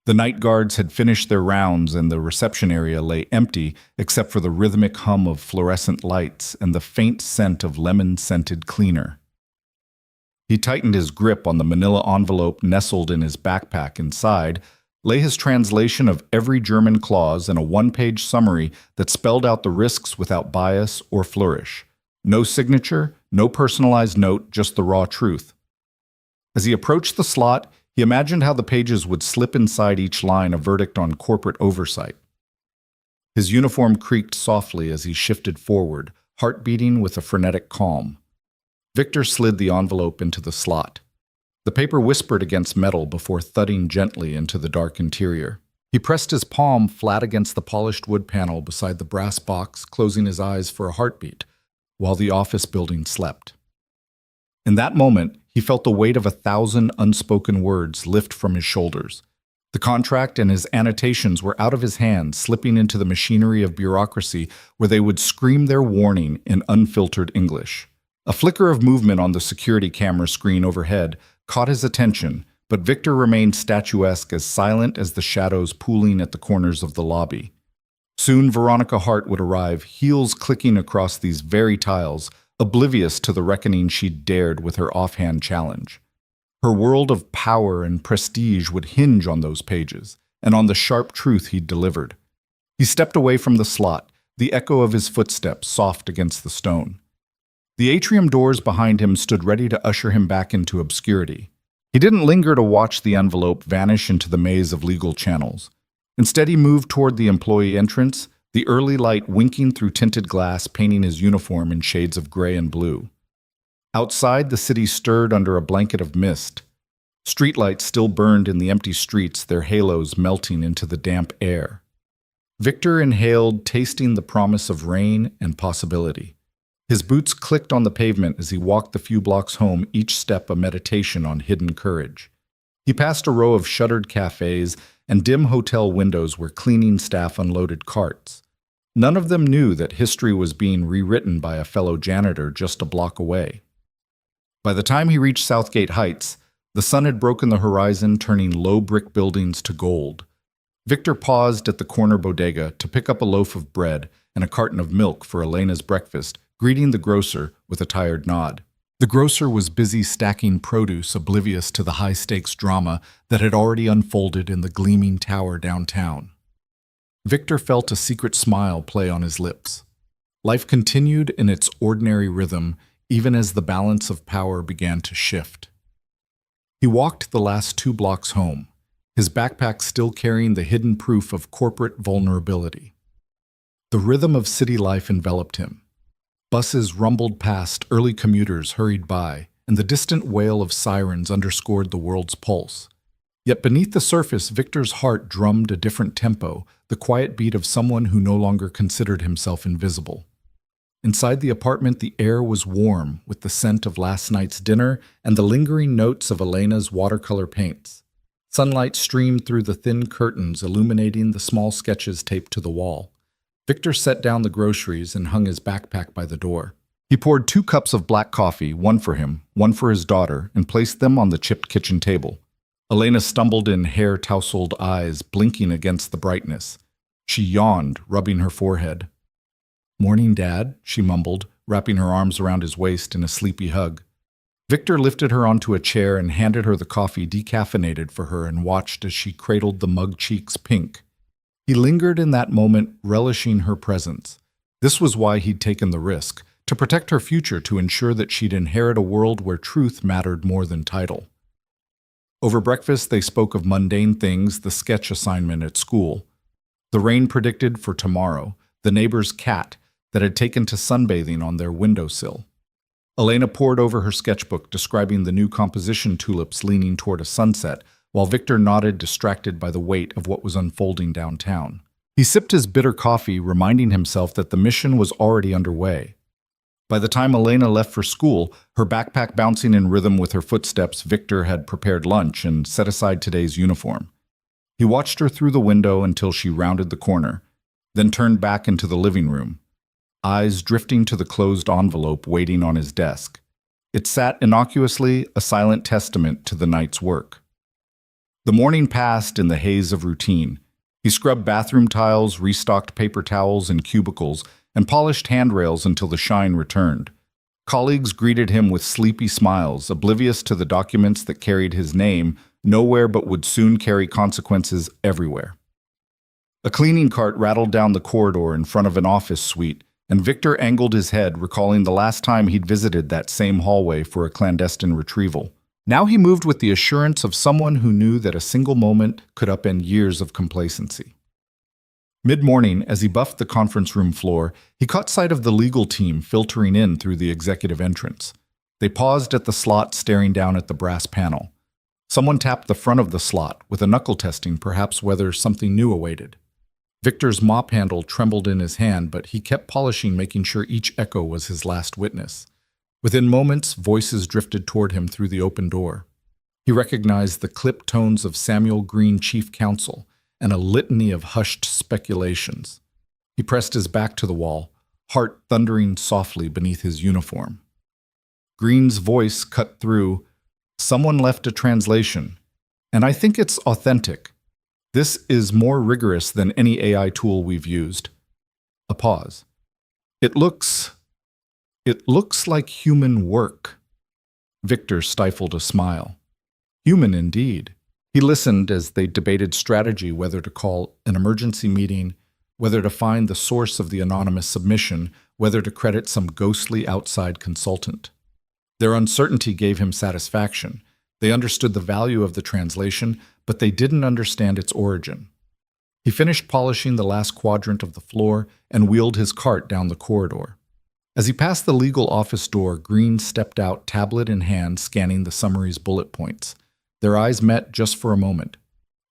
The night guards had finished their rounds and the reception area lay empty except for the rhythmic hum of fluorescent lights and the faint scent of lemon-scented cleaner. He tightened his grip on the manila envelope nestled in his backpack. Inside lay his translation of every German clause and a one-page summary that spelled out the risks without bias or flourish. No signature, no personalized note, just the raw truth. As he approached the slot, he imagined how the pages would slip inside each line a verdict on corporate oversight. His uniform creaked softly as he shifted forward, heart beating with a frenetic calm. Victor slid the envelope into the slot. The paper whispered against metal before thudding gently into the dark interior. He pressed his palm flat against the polished wood panel beside the brass box, closing his eyes for a heartbeat, while the office building slept. In that moment, he felt the weight of 1,000 unspoken words lift from his shoulders. The contract and his annotations were out of his hands, slipping into the machinery of bureaucracy where they would scream their warning in unfiltered English. A flicker of movement on the security camera screen overhead caught his attention, but Victor remained statuesque, as silent as the shadows pooling at the corners of the lobby. Soon Veronica Hart would arrive, heels clicking across these very tiles, oblivious to the reckoning she'd dared with her offhand challenge. Her world of power and prestige would hinge on those pages, and on the sharp truth he'd delivered. He stepped away from the slot, the echo of his footsteps soft against the stone. The atrium doors behind him stood ready to usher him back into obscurity. He didn't linger to watch the envelope vanish into the maze of legal channels. Instead, he moved toward the employee entrance, the early light winking through tinted glass, painting his uniform in shades of gray and blue. Outside, the city stirred under a blanket of mist. Streetlights still burned in the empty streets, their halos melting into the damp air. Victor inhaled, tasting the promise of rain and possibility. His boots clicked on the pavement as he walked the few blocks home, each step a meditation on hidden courage. He passed a row of shuttered cafes and dim hotel windows where cleaning staff unloaded carts. None of them knew that history was being rewritten by a fellow janitor just a block away. By the time he reached Southgate Heights, the sun had broken the horizon, turning low brick buildings to gold. Victor paused at the corner bodega to pick up a loaf of bread and a carton of milk for Elena's breakfast, greeting the grocer with a tired nod. The grocer was busy stacking produce, oblivious to the high-stakes drama that had already unfolded in the gleaming tower downtown. Victor felt a secret smile play on his lips. Life continued in its ordinary rhythm, even as the balance of power began to shift. He walked the last 2 blocks home, his backpack still carrying the hidden proof of corporate vulnerability. The rhythm of city life enveloped him. Buses rumbled past, early commuters hurried by, and the distant wail of sirens underscored the world's pulse. Yet beneath the surface, Victor's heart drummed a different tempo, the quiet beat of someone who no longer considered himself invisible. Inside the apartment, the air was warm, with the scent of last night's dinner and the lingering notes of Elena's watercolor paints. Sunlight streamed through the thin curtains, illuminating the small sketches taped to the wall. Victor set down the groceries and hung his backpack by the door. He poured 2 cups of black coffee, one for him, one for his daughter, and placed them on the chipped kitchen table. Elena stumbled in, hair-tousled eyes blinking against the brightness. She yawned, rubbing her forehead. "Morning, Dad," she mumbled, wrapping her arms around his waist in a sleepy hug. Victor lifted her onto a chair and handed her the coffee decaffeinated for her and watched as she cradled the mug cheeks pink. He lingered in that moment, relishing her presence. This was why he'd taken the risk, to protect her future, to ensure that she'd inherit a world where truth mattered more than title. Over breakfast, they spoke of mundane things, the sketch assignment at school, the rain predicted for tomorrow, the neighbor's cat that had taken to sunbathing on their windowsill. Elena pored over her sketchbook, describing the new composition tulips leaning toward a sunset, while Victor nodded, distracted by the weight of what was unfolding downtown. He sipped his bitter coffee, reminding himself that the mission was already underway. By the time Elena left for school, her backpack bouncing in rhythm with her footsteps, Victor had prepared lunch and set aside today's uniform. He watched her through the window until she rounded the corner, then turned back into the living room. eyes drifting to the closed envelope waiting on his desk. It sat innocuously, a silent testament to the night's work. The morning passed in the haze of routine. He scrubbed bathroom tiles, restocked paper towels and cubicles, and polished handrails until the shine returned. Colleagues greeted him with sleepy smiles, oblivious to the documents that carried his name, nowhere but would soon carry consequences everywhere. A cleaning cart rattled down the corridor in front of an office suite, and Victor angled his head, recalling the last time he'd visited that same hallway for a clandestine retrieval. Now he moved with the assurance of someone who knew that a single moment could upend years of complacency. Mid-morning, as he buffed the conference room floor, he caught sight of the legal team filtering in through the executive entrance. They paused at the slot, staring down at the brass panel. Someone tapped the front of the slot, with a knuckle testing perhaps whether something new awaited. Victor's mop handle trembled in his hand, but he kept polishing, making sure each echo was his last witness. Within moments, voices drifted toward him through the open door. He recognized the clipped tones of Samuel Green, chief counsel, and a litany of hushed speculations. He pressed his back to the wall, heart thundering softly beneath his uniform. Green's voice cut through. Someone left a translation, and I think it's authentic. This is more rigorous than any AI tool we've used. A pause. It looks like human work. Victor stifled a smile. Human indeed. He listened as they debated strategy, whether to call an emergency meeting, whether to find the source of the anonymous submission, whether to credit some ghostly outside consultant. Their uncertainty gave him satisfaction. They understood the value of the translation, but they didn't understand its origin. He finished polishing the last quadrant of the floor and wheeled his cart down the corridor. As he passed the legal office door, Green stepped out, tablet in hand, scanning the summary's bullet points. Their eyes met just for a moment.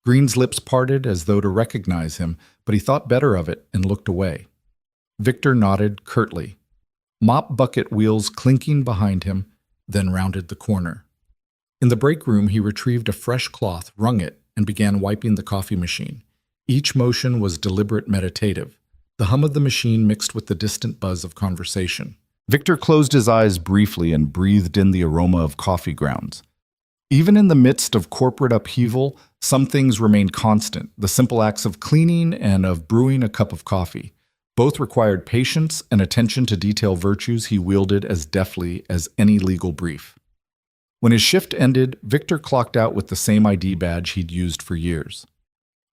Green's lips parted as though to recognize him, but he thought better of it and looked away. Victor nodded curtly. Mop bucket wheels clinking behind him, then rounded the corner. In the break room, he retrieved a fresh cloth, wrung it, and began wiping the coffee machine. Each motion was deliberate, meditative. The hum of the machine mixed with the distant buzz of conversation. Victor closed his eyes briefly and breathed in the aroma of coffee grounds. Even in the midst of corporate upheaval, some things remained constant, the simple acts of cleaning and of brewing a cup of coffee. Both required patience and attention to detail, virtues he wielded as deftly as any legal brief. When his shift ended, Victor clocked out with the same ID badge he'd used for years.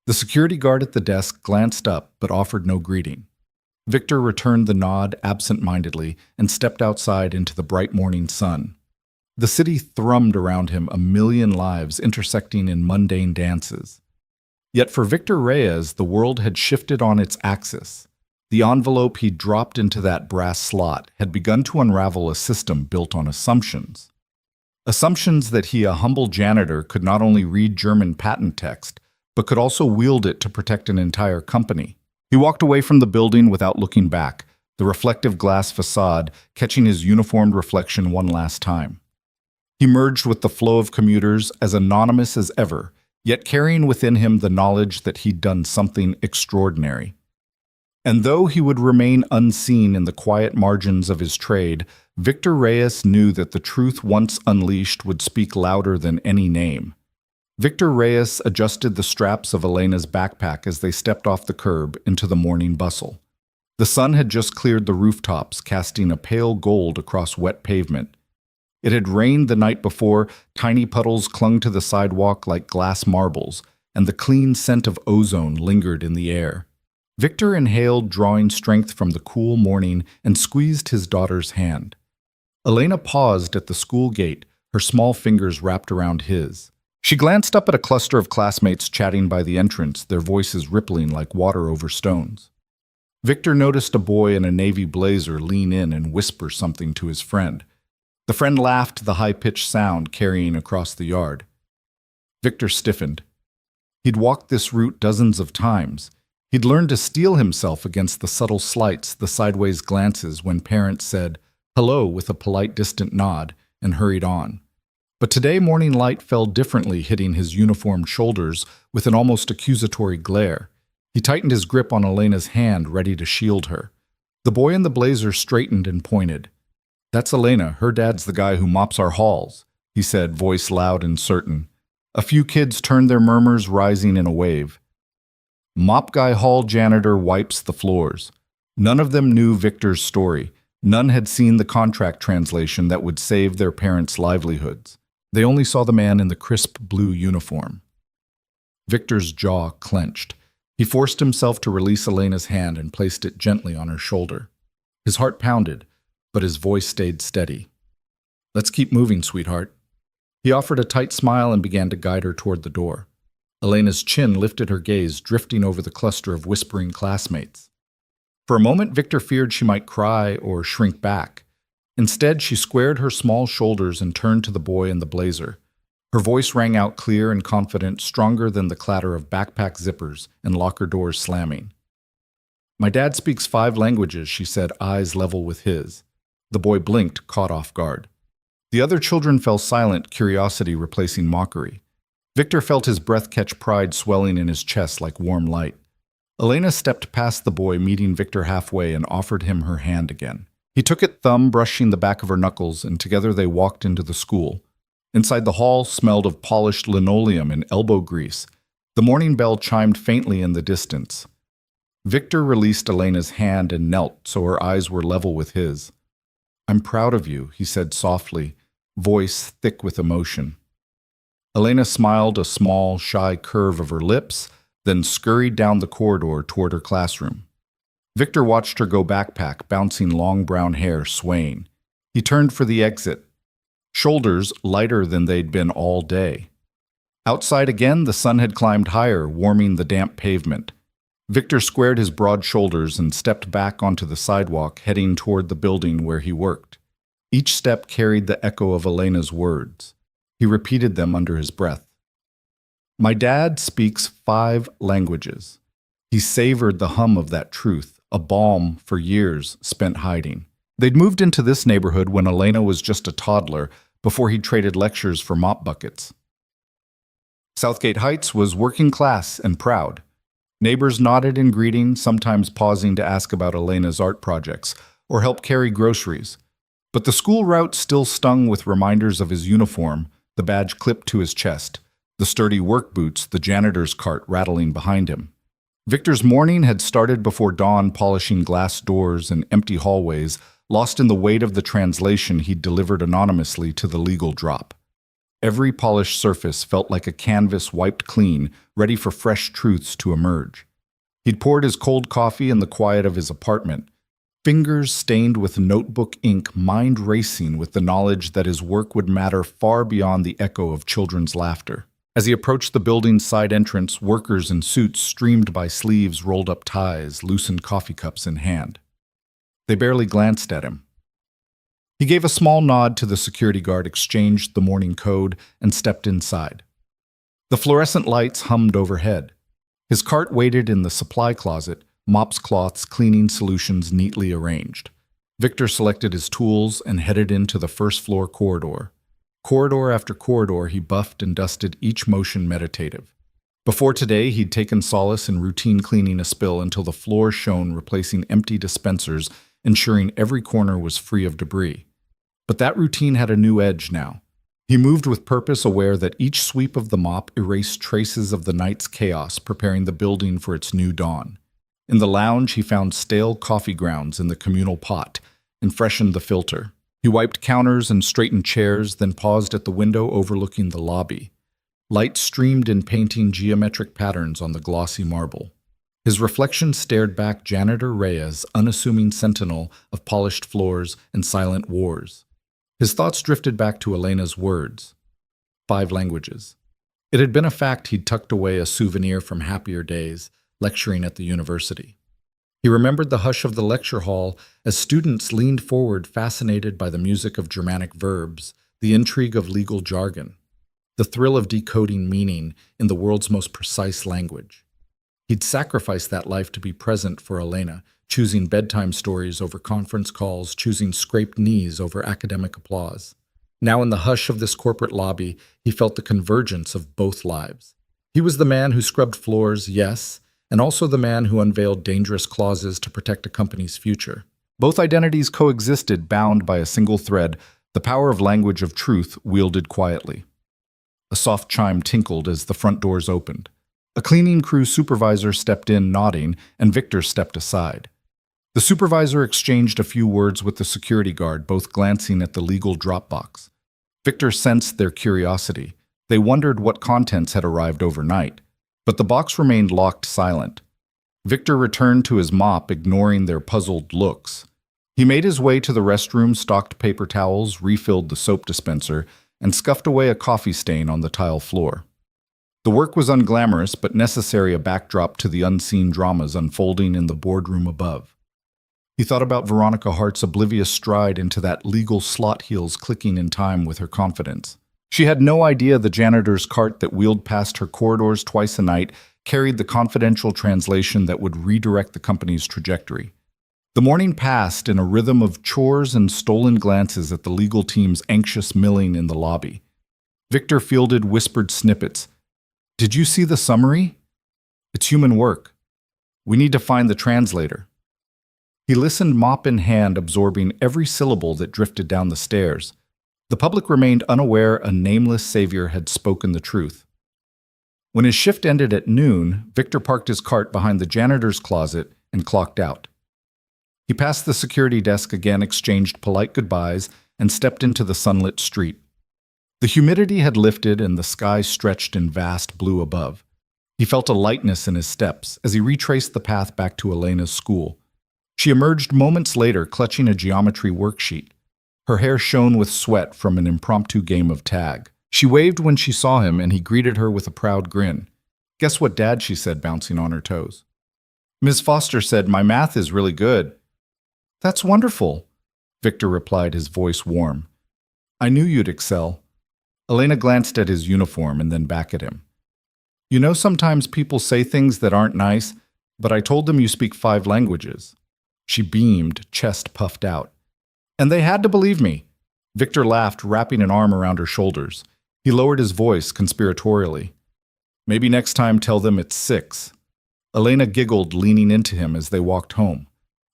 The security guard at the desk glanced up but offered no greeting. Victor returned the nod absent-mindedly and stepped outside into the bright morning sun. The city thrummed around him, a million lives intersecting in mundane dances. Yet for Victor Reyes, the world had shifted on its axis. The envelope he'd dropped into that brass slot had begun to unravel a system built on assumptions. Assumptions that he, a humble janitor, could not only read German patent text, but could also wield it to protect an entire company. He walked away from the building without looking back, the reflective glass facade catching his uniformed reflection one last time. He merged with the flow of commuters, as anonymous as ever, yet carrying within him the knowledge that he'd done something extraordinary. And though he would remain unseen in the quiet margins of his trade, Victor Reyes knew that the truth once unleashed would speak louder than any name. Victor Reyes adjusted the straps of Elena's backpack as they stepped off the curb into the morning bustle. The sun had just cleared the rooftops, casting a pale gold across wet pavement. It had rained the night before, tiny puddles clung to the sidewalk like glass marbles, and the clean scent of ozone lingered in the air. Victor inhaled, drawing strength from the cool morning, and squeezed his daughter's hand. Elena paused at the school gate, her small fingers wrapped around his. She glanced up at a cluster of classmates chatting by the entrance, their voices rippling like water over stones. Victor noticed a boy in a navy blazer lean in and whisper something to his friend. The friend laughed, the high-pitched sound carrying across the yard. Victor stiffened. He'd walked this route dozens of times. He'd learned to steel himself against the subtle slights, the sideways glances when parents said hello with a polite distant nod and hurried on. But today morning light fell differently, hitting his uniformed shoulders with an almost accusatory glare. He tightened his grip on Elena's hand, ready to shield her. The boy in the blazer straightened and pointed. "That's Elena. Her dad's the guy who mops our halls," he said, voice loud and certain. A few kids turned, their murmurs rising in a wave. "Mop guy hall janitor wipes the floors." None of them knew Victor's story. None had seen the contract translation that would save their parents' livelihoods. They only saw the man in the crisp blue uniform. Victor's jaw clenched. He forced himself to release Elena's hand and placed it gently on her shoulder. His heart pounded, but his voice stayed steady. "Let's keep moving, sweetheart." He offered a tight smile and began to guide her toward the door. Elena's chin lifted, her gaze drifting over the cluster of whispering classmates. For a moment, Victor feared she might cry or shrink back. Instead, she squared her small shoulders and turned to the boy in the blazer. Her voice rang out clear and confident, stronger than the clatter of backpack zippers and locker doors slamming. "My dad speaks 5 languages," she said, eyes level with his. The boy blinked, caught off guard. The other children fell silent, curiosity replacing mockery. Victor felt his breath catch, pride swelling in his chest like warm light. Elena stepped past the boy, meeting Victor halfway, and offered him her hand again. He took it, thumb brushing the back of her knuckles, and together they walked into the school. Inside, the hall smelled of polished linoleum and elbow grease. The morning bell chimed faintly in the distance. Victor released Elena's hand and knelt so her eyes were level with his. "I'm proud of you," he said softly, voice thick with emotion. Elena smiled, a small, shy curve of her lips, then scurried down the corridor toward her classroom. Victor watched her go, backpack bouncing, long brown hair swaying. He turned for the exit, shoulders lighter than they'd been all day. Outside again, the sun had climbed higher, warming the damp pavement. Victor squared his broad shoulders and stepped back onto the sidewalk, heading toward the building where he worked. Each step carried the echo of Elena's words. He repeated them under his breath. "My dad speaks 5 languages." He savored the hum of that truth, a balm for years spent hiding. They'd moved into this neighborhood when Elena was just a toddler, before he traded lectures for mop buckets. Southgate Heights was working class and proud. Neighbors nodded in greeting, sometimes pausing to ask about Elena's art projects or help carry groceries. But the school route still stung with reminders of his uniform, the badge clipped to his chest, the sturdy work boots, the janitor's cart rattling behind him. Victor's morning had started before dawn, polishing glass doors and empty hallways, lost in the weight of the translation he'd delivered anonymously to the legal drop. Every polished surface felt like a canvas wiped clean, ready for fresh truths to emerge. He'd poured his cold coffee in the quiet of his apartment, fingers stained with notebook ink, mind racing with the knowledge that his work would matter far beyond the echo of children's laughter. As he approached the building's side entrance, workers in suits streamed by sleeves, rolled up ties, loosened coffee cups in hand. They barely glanced at him. He gave a small nod to the security guard, exchanged the morning code, and stepped inside. The fluorescent lights hummed overhead. His cart waited in the supply closet, mops, cloths, cleaning solutions neatly arranged. Victor selected his tools and headed into the first-floor corridor. Corridor after corridor, he buffed and dusted, each motion meditative. Before today, he'd taken solace in routine cleaning a spill until the floor shone, replacing empty dispensers, ensuring every corner was free of debris. But that routine had a new edge now. He moved with purpose, aware that each sweep of the mop erased traces of the night's chaos, preparing the building for its new dawn. In the lounge, he found stale coffee grounds in the communal pot and freshened the filter. He wiped counters and straightened chairs, then paused at the window overlooking the lobby. Light streamed in, painting geometric patterns on the glossy marble. His reflection stared back, Janitor Reyes, unassuming sentinel of polished floors and silent wars. His thoughts drifted back to Elena's words. 5 languages. It had been a fact he'd tucked away, a souvenir from happier days, lecturing at the university. He remembered the hush of the lecture hall as students leaned forward, fascinated by the music of Germanic verbs, the intrigue of legal jargon, the thrill of decoding meaning in the world's most precise language. He'd sacrificed that life to be present for Elena, choosing bedtime stories over conference calls, choosing scraped knees over academic applause. Now in the hush of this corporate lobby, he felt the convergence of both lives. He was the man who scrubbed floors, yes, and also the man who unveiled dangerous clauses to protect a company's future. Both identities coexisted, bound by a single thread, the power of language of truth wielded quietly. A soft chime tinkled as the front doors opened. A cleaning crew supervisor stepped in, nodding, and Victor stepped aside. The supervisor exchanged a few words with the security guard, both glancing at the legal drop box. Victor sensed their curiosity. They wondered what contents had arrived overnight, but the box remained locked silent. Victor returned to his mop, ignoring their puzzled looks. He made his way to the restroom, stocked paper towels, refilled the soap dispenser, and scuffed away a coffee stain on the tile floor. The work was unglamorous but necessary, a backdrop to the unseen dramas unfolding in the boardroom above. He thought about Veronica Hart's oblivious stride into that legal slot heels clicking in time with her confidence. She had no idea the janitor's cart that wheeled past her corridors twice a night carried the confidential translation that would redirect the company's trajectory. The morning passed in a rhythm of chores and stolen glances at the legal team's anxious milling in the lobby. Victor fielded whispered snippets. "Did you see the summary? It's human work. We need to find the translator." He listened, mop in hand, absorbing every syllable that drifted down the stairs. The public remained unaware a nameless savior had spoken the truth. When his shift ended at noon, Victor parked his cart behind the janitor's closet and clocked out. He passed the security desk again, exchanged polite goodbyes, and stepped into the sunlit street. The humidity had lifted and the sky stretched in vast blue above. He felt a lightness in his steps as he retraced the path back to Elena's school. She emerged moments later, clutching a geometry worksheet. Her hair shone with sweat from an impromptu game of tag. She waved when she saw him, and he greeted her with a proud grin. "Guess what, Dad?" she said, bouncing on her toes. "Ms. Foster said my math is really good." "That's wonderful," Victor replied, his voice warm. "I knew you'd excel." Elena glanced at his uniform and then back at him. "You know, sometimes people say things that aren't nice, but I told them you speak 5 languages." She beamed, chest puffed out. "And they had to believe me." Victor laughed, wrapping an arm around her shoulders. He lowered his voice conspiratorially. "Maybe next time tell them it's 6. Elena giggled, leaning into him as they walked home.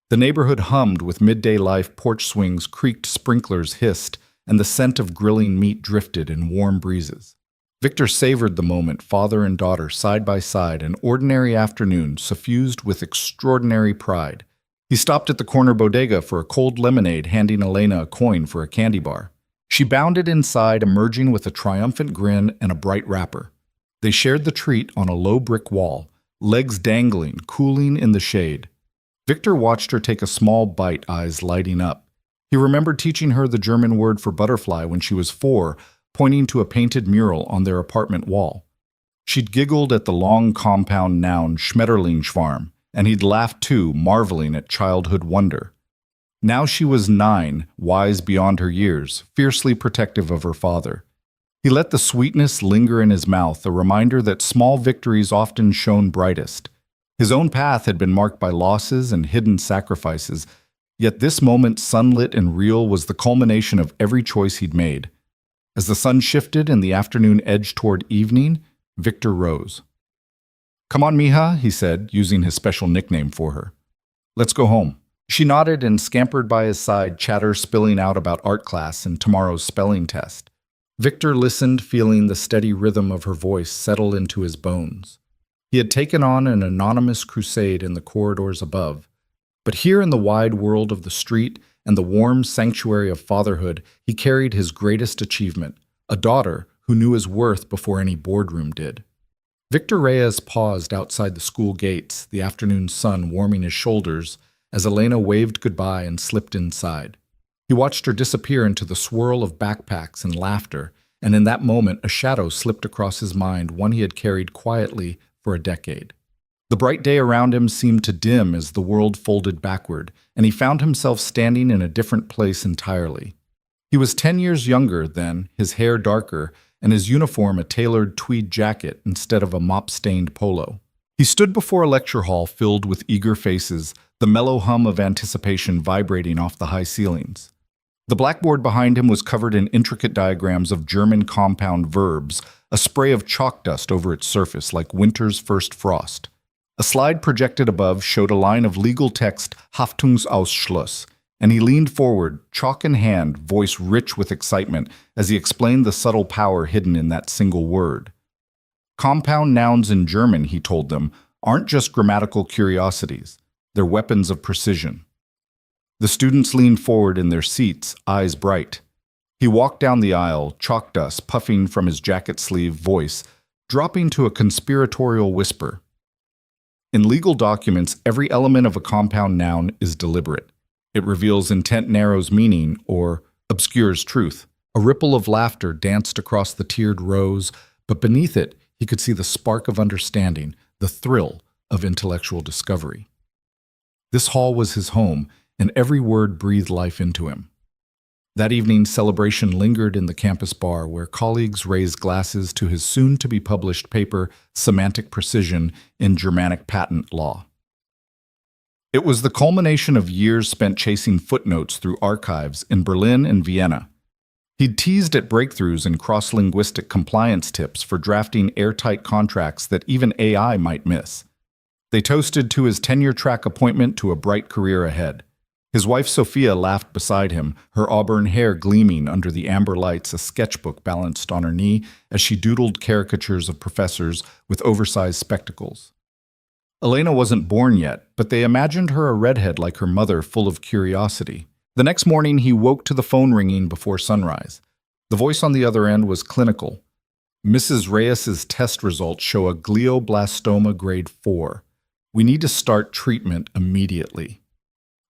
The neighborhood hummed with midday life, porch swings creaked, sprinklers hissed, and the scent of grilling meat drifted in warm breezes. Victor savored the moment, father and daughter side by side, an ordinary afternoon suffused with extraordinary pride. He stopped at the corner bodega for a cold lemonade, handing Elena a coin for a candy bar. She bounded inside, emerging with a triumphant grin and a bright wrapper. They shared the treat on a low brick wall, legs dangling, cooling in the shade. Victor watched her take a small bite, eyes lighting up. He remembered teaching her the German word for butterfly when she was 4, pointing to a painted mural on their apartment wall. She'd giggled at the long compound noun Schmetterlingsschwarm, and he'd laughed too, marveling at childhood wonder. Now she was 9, wise beyond her years, fiercely protective of her father. He let the sweetness linger in his mouth, a reminder that small victories often shone brightest. His own path had been marked by losses and hidden sacrifices, yet this moment, sunlit and real, was the culmination of every choice he'd made. As the sun shifted and the afternoon edged toward evening, Victor rose. "Come on, mija," he said, using his special nickname for her. "Let's go home." She nodded and scampered by his side, chatter spilling out about art class and tomorrow's spelling test. Victor listened, feeling the steady rhythm of her voice settle into his bones. He had taken on an anonymous crusade in the corridors above, but here in the wide world of the street and the warm sanctuary of fatherhood, he carried his greatest achievement, a daughter who knew his worth before any boardroom did. Victor Reyes paused outside the school gates, the afternoon sun warming his shoulders as Elena waved goodbye and slipped inside. He watched her disappear into the swirl of backpacks and laughter, and in that moment a shadow slipped across his mind, one he had carried quietly for a decade. The bright day around him seemed to dim as the world folded backward, and he found himself standing in a different place entirely. He was 10 years younger then, his hair darker, and his uniform a tailored tweed jacket instead of a mop-stained polo. He stood before a lecture hall filled with eager faces, the mellow hum of anticipation vibrating off the high ceilings. The blackboard behind him was covered in intricate diagrams of German compound verbs, a spray of chalk dust over its surface like winter's first frost. A slide projected above showed a line of legal text, Haftungsausschluss, and he leaned forward, chalk in hand, voice rich with excitement, as he explained the subtle power hidden in that single word. Compound nouns in German, he told them, aren't just grammatical curiosities. They're weapons of precision. The students leaned forward in their seats, eyes bright. He walked down the aisle, chalk dust puffing from his jacket sleeve, voice dropping to a conspiratorial whisper. In legal documents, every element of a compound noun is deliberate. It reveals intent, narrows meaning, or obscures truth. A ripple of laughter danced across the tiered rows, but beneath it, he could see the spark of understanding, the thrill of intellectual discovery. This hall was his home, and every word breathed life into him. That evening, celebration lingered in the campus bar where colleagues raised glasses to his soon-to-be-published paper, Semantic Precision in Germanic Patent Law. It was the culmination of years spent chasing footnotes through archives in Berlin and Vienna. He'd teased at breakthroughs in cross-linguistic compliance tips for drafting airtight contracts that even AI might miss. They toasted to his tenure-track appointment to a bright career ahead. His wife Sophia laughed beside him, her auburn hair gleaming under the amber lights, a sketchbook balanced on her knee as she doodled caricatures of professors with oversized spectacles. Elena wasn't born yet, but they imagined her a redhead like her mother, full of curiosity. The next morning, he woke to the phone ringing before sunrise. The voice on the other end was clinical. Mrs. Reyes's test results show a glioblastoma grade 4. We need to start treatment immediately.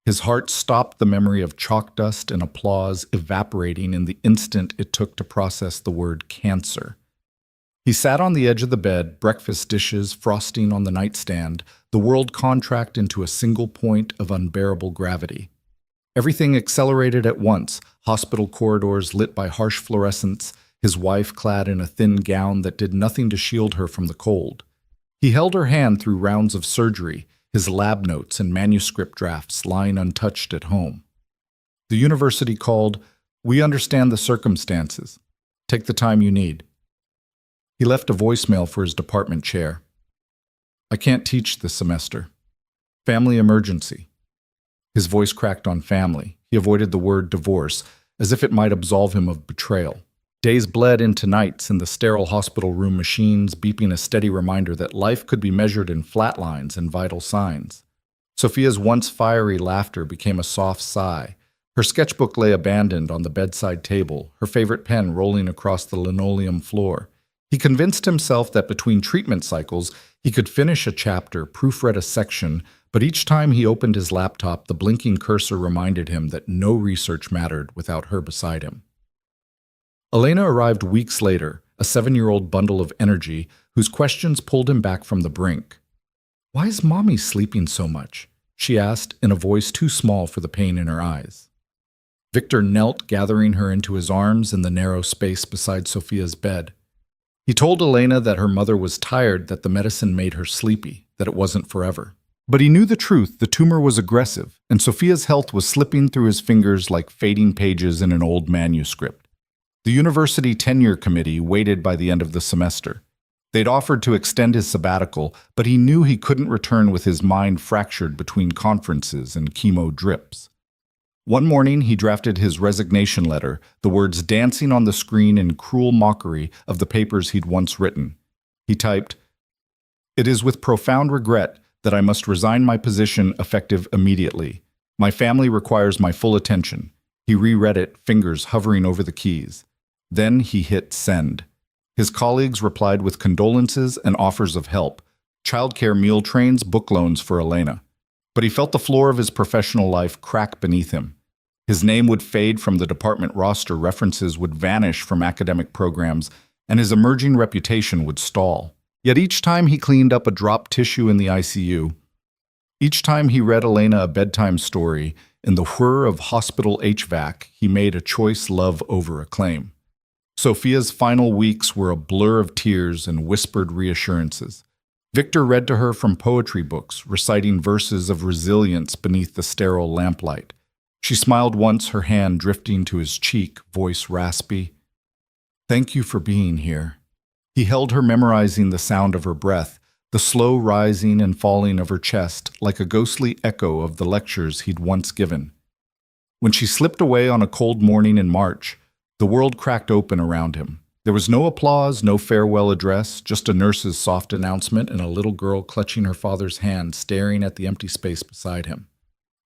His heart stopped, the memory of chalk dust and applause evaporating in the instant it took to process the word cancer. He sat on the edge of the bed, breakfast dishes frosting on the nightstand, the world contract into a single point of unbearable gravity. Everything accelerated at once, hospital corridors lit by harsh fluorescence, his wife clad in a thin gown that did nothing to shield her from the cold. He held her hand through rounds of surgery, his lab notes and manuscript drafts lying untouched at home. The university called, "We understand the circumstances. Take the time you need." He left a voicemail for his department chair. "I can't teach this semester. Family emergency." His voice cracked on family. He avoided the word divorce, as if it might absolve him of betrayal. Days bled into nights in the sterile hospital room machines, beeping a steady reminder that life could be measured in flat lines and vital signs. Sophia's once fiery laughter became a soft sigh. Her sketchbook lay abandoned on the bedside table, her favorite pen rolling across the linoleum floor. He convinced himself that between treatment cycles, he could finish a chapter, proofread a section, but each time he opened his laptop, the blinking cursor reminded him that no research mattered without her beside him. Elena arrived weeks later, a 7-year-old bundle of energy whose questions pulled him back from the brink. "Why is Mommy sleeping so much?" she asked in a voice too small for the pain in her eyes. Victor knelt, gathering her into his arms in the narrow space beside Sophia's bed. He told Elena that her mother was tired, that the medicine made her sleepy, that it wasn't forever. But he knew the truth. The tumor was aggressive, and Sophia's health was slipping through his fingers like fading pages in an old manuscript. The university tenure committee waited by the end of the semester. They'd offered to extend his sabbatical, but he knew he couldn't return with his mind fractured between conferences and chemo drips. One morning, he drafted his resignation letter, the words dancing on the screen in cruel mockery of the papers he'd once written. He typed, "It is with profound regret that I must resign my position effective immediately. My family requires my full attention." He reread it, fingers hovering over the keys. Then he hit send. His colleagues replied with condolences and offers of help, childcare meal trains, book loans for Elena. But he felt the floor of his professional life crack beneath him. His name would fade from the department roster, references would vanish from academic programs, and his emerging reputation would stall. Yet each time he cleaned up a dropped tissue in the ICU, each time he read Elena a bedtime story, in the whir of hospital HVAC, he made a choice love over acclaim. Sophia's final weeks were a blur of tears and whispered reassurances. Victor read to her from poetry books, reciting verses of resilience beneath the sterile lamplight. She smiled once, her hand drifting to his cheek, voice raspy. "Thank you for being here." He held her, memorizing the sound of her breath, the slow rising and falling of her chest, like a ghostly echo of the lectures he'd once given. When she slipped away on a cold morning in March, the world cracked open around him. There was no applause, no farewell address, just a nurse's soft announcement and a little girl clutching her father's hand, staring at the empty space beside him.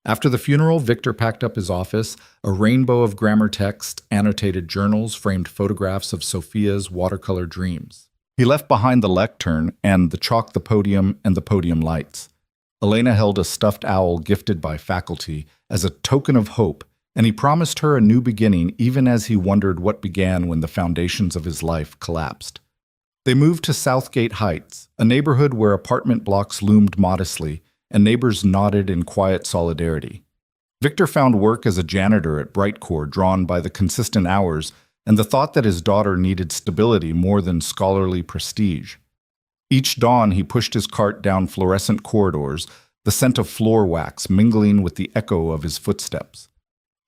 After the funeral, Victor packed up his office, a rainbow of grammar text, annotated journals, framed photographs of Sophia's watercolor dreams. He left behind the lectern and the chalk, the podium, and the podium lights. Elena held a stuffed owl gifted by faculty as a token of hope, and he promised her a new beginning even as he wondered what began when the foundations of his life collapsed. They moved to Southgate Heights, a neighborhood where apartment blocks loomed modestly, and neighbors nodded in quiet solidarity. Victor found work as a janitor at Brightcore, drawn by the consistent hours and the thought that his daughter needed stability more than scholarly prestige. Each dawn he pushed his cart down fluorescent corridors, the scent of floor wax mingling with the echo of his footsteps.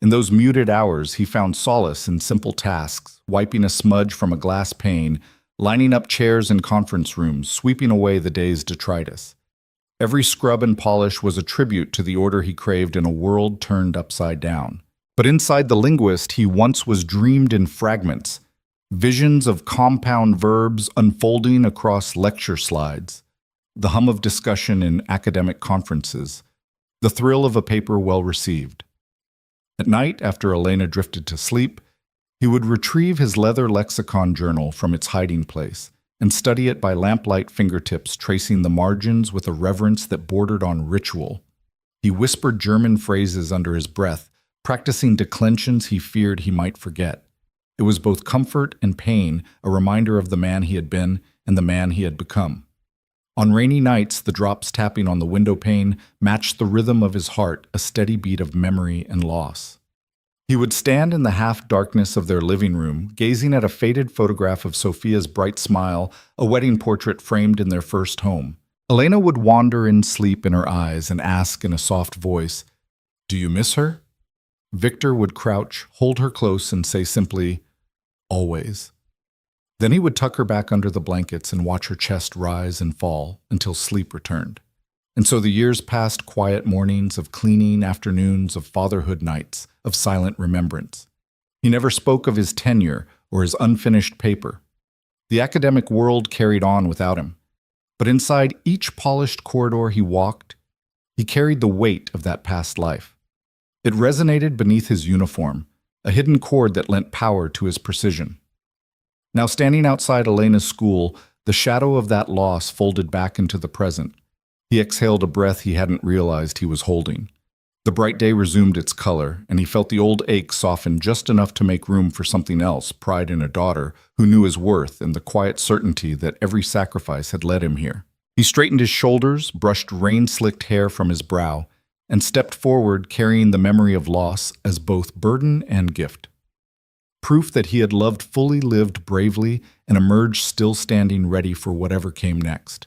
In those muted hours he found solace in simple tasks, wiping a smudge from a glass pane, lining up chairs in conference rooms, sweeping away the day's detritus. Every scrub and polish was a tribute to the order he craved in a world turned upside down. But inside the linguist he once was dreamed in fragments, visions of compound verbs unfolding across lecture slides, the hum of discussion in academic conferences, the thrill of a paper well received. At night, after Elena drifted to sleep, he would retrieve his leather lexicon journal from its hiding place and study it by lamplight fingertips, tracing the margins with a reverence that bordered on ritual. He whispered German phrases under his breath, practicing declensions he feared he might forget. It was both comfort and pain, a reminder of the man he had been and the man he had become. On rainy nights, the drops tapping on the window pane matched the rhythm of his heart, a steady beat of memory and loss. He would stand in the half-darkness of their living room, gazing at a faded photograph of Sophia's bright smile, a wedding portrait framed in their first home. Elena would wander in sleep in her eyes and ask in a soft voice, "Do you miss her?" Victor would crouch, hold her close, and say simply, "Always." Then he would tuck her back under the blankets and watch her chest rise and fall until sleep returned. And so the years passed, quiet mornings of cleaning, afternoons of fatherhood nights, of silent remembrance. He never spoke of his tenure or his unfinished paper. The academic world carried on without him. But inside each polished corridor he walked, he carried the weight of that past life. It resonated beneath his uniform, a hidden chord that lent power to his precision. Now standing outside Elena's school, the shadow of that loss folded back into the present. He exhaled a breath he hadn't realized he was holding. The bright day resumed its color, and he felt the old ache soften just enough to make room for something else, pride in a daughter who knew his worth and the quiet certainty that every sacrifice had led him here. He straightened his shoulders, brushed rain-slicked hair from his brow, and stepped forward carrying the memory of loss as both burden and gift. Proof that he had loved fully, lived bravely, and emerged still standing ready for whatever came next.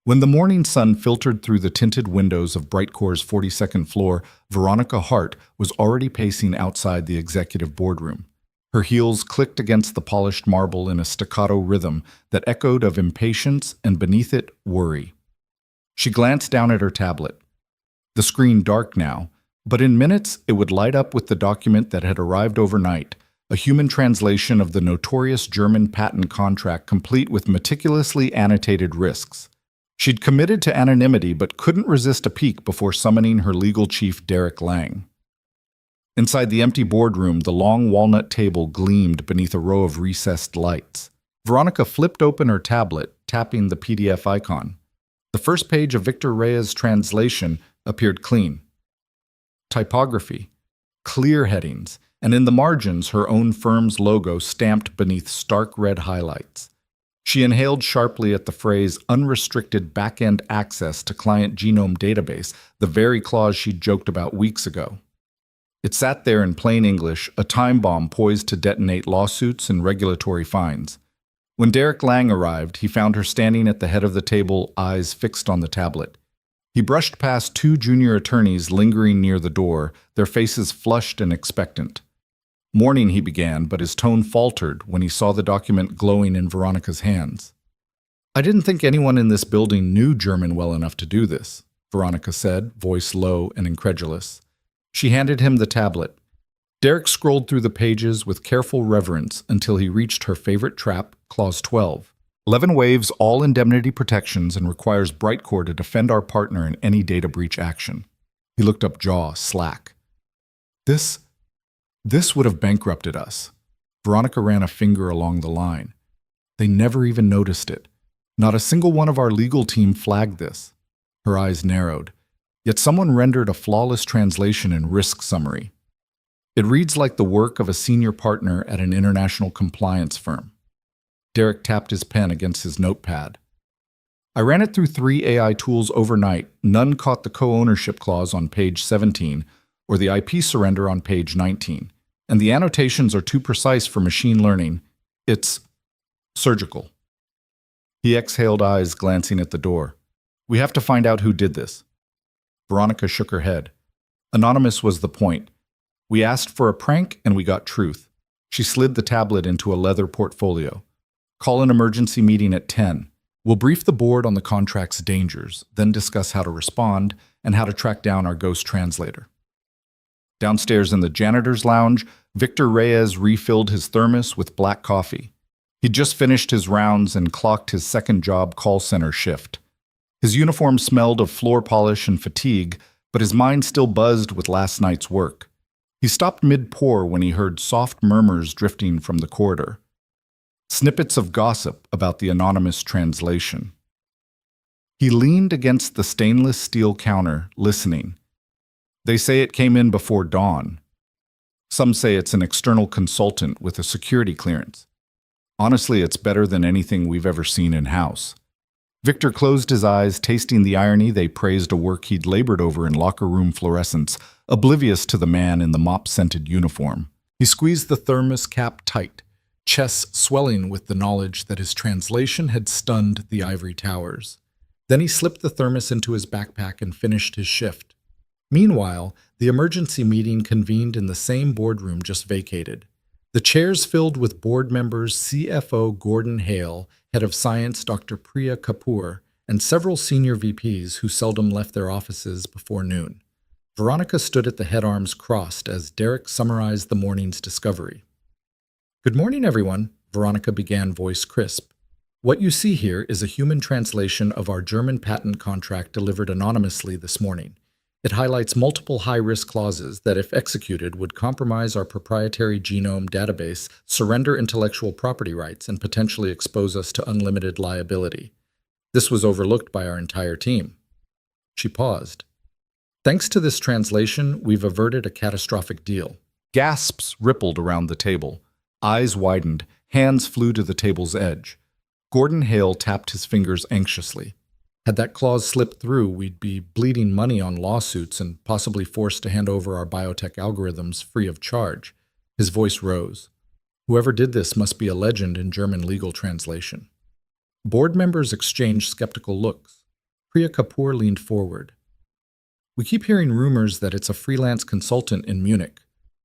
When the morning sun filtered through the tinted windows of Brightcore's 42nd floor, Veronica Hart was already pacing outside the executive boardroom. Her heels clicked against the polished marble in a staccato rhythm that echoed of impatience and beneath it, worry. She glanced down at her tablet. The screen dark now, but in minutes it would light up with the document that had arrived overnight, a human translation of the notorious German patent contract complete with meticulously annotated risks. She'd committed to anonymity but couldn't resist a peek before summoning her legal chief, Derek Lang. Inside the empty boardroom, the long walnut table gleamed beneath a row of recessed lights. Veronica flipped open her tablet, tapping the PDF icon. The first page of Victor Reyes' translation appeared clean. Typography, clear headings, and in the margins her own firm's logo stamped beneath stark red highlights. She inhaled sharply at the phrase unrestricted back-end access to client genome database, the very clause she'd joked about weeks ago. It sat there in plain English, a time bomb poised to detonate lawsuits and regulatory fines. When Derek Lang arrived, he found her standing at the head of the table, eyes fixed on the tablet. He brushed past two junior attorneys lingering near the door, their faces flushed and expectant. "Morning," he began, but his tone faltered when he saw the document glowing in Veronica's hands. "I didn't think anyone in this building knew German well enough to do this," Veronica said, voice low and incredulous. She handed him the tablet. Derek scrolled through the pages with careful reverence until he reached her favorite trap, Clause 12. 11 waives all indemnity protections and requires Brightcore to defend our partner in any data breach action. He looked up, jaw slack. This would have bankrupted us. Veronica ran a finger along the line. They never even noticed it. Not a single one of our legal team flagged this. Her eyes narrowed. Yet someone rendered a flawless translation and risk summary. It reads like the work of a senior partner at an international compliance firm. Derek tapped his pen against his notepad. I ran it through 3 AI tools overnight. None caught the co-ownership clause on page 17 or the IP surrender on page 19. And the annotations are too precise for machine learning. It's surgical. He exhaled, eyes glancing at the door. We have to find out who did this. Veronica shook her head. Anonymous was the point. We asked for a prank and we got truth. She slid the tablet into a leather portfolio. Call an emergency meeting at 10. We'll brief the board on the contract's dangers, then discuss how to respond and how to track down our ghost translator. Downstairs in the janitor's lounge, Victor Reyes refilled his thermos with black coffee. He'd just finished his rounds and clocked his second job call center shift. His uniform smelled of floor polish and fatigue, but his mind still buzzed with last night's work. He stopped mid-pour when he heard soft murmurs drifting from the corridor. Snippets of gossip about the anonymous translation. He leaned against the stainless steel counter, listening. They say it came in before dawn. Some say it's an external consultant with a security clearance. Honestly, it's better than anything we've ever seen in-house. Victor closed his eyes, tasting the irony. They praised a work he'd labored over in locker room fluorescence, oblivious to the man in the mop-scented uniform. He squeezed the thermos cap tight, chest swelling with the knowledge that his translation had stunned the ivory towers. Then he slipped the thermos into his backpack and finished his shift. Meanwhile, the emergency meeting convened in the same boardroom just vacated. The chairs filled with board members CFO Gordon Hale, head of science Dr. Priya Kapoor, and several senior VPs who seldom left their offices before noon. Veronica stood at the head, arms crossed, as Derek summarized the morning's discovery. Good morning, everyone, Veronica began, voice crisp. What you see here is a human translation of our German patent contract delivered anonymously this morning. It highlights multiple high-risk clauses that, if executed, would compromise our proprietary genome database, surrender intellectual property rights, and potentially expose us to unlimited liability. This was overlooked by our entire team. She paused. Thanks to this translation, we've averted a catastrophic deal. Gasps rippled around the table. Eyes widened, hands flew to the table's edge. Gordon Hale tapped his fingers anxiously. Had that clause slipped through, we'd be bleeding money on lawsuits and possibly forced to hand over our biotech algorithms free of charge. His voice rose. Whoever did this must be a legend in German legal translation. Board members exchanged skeptical looks. Priya Kapoor leaned forward. We keep hearing rumors that it's a freelance consultant in Munich,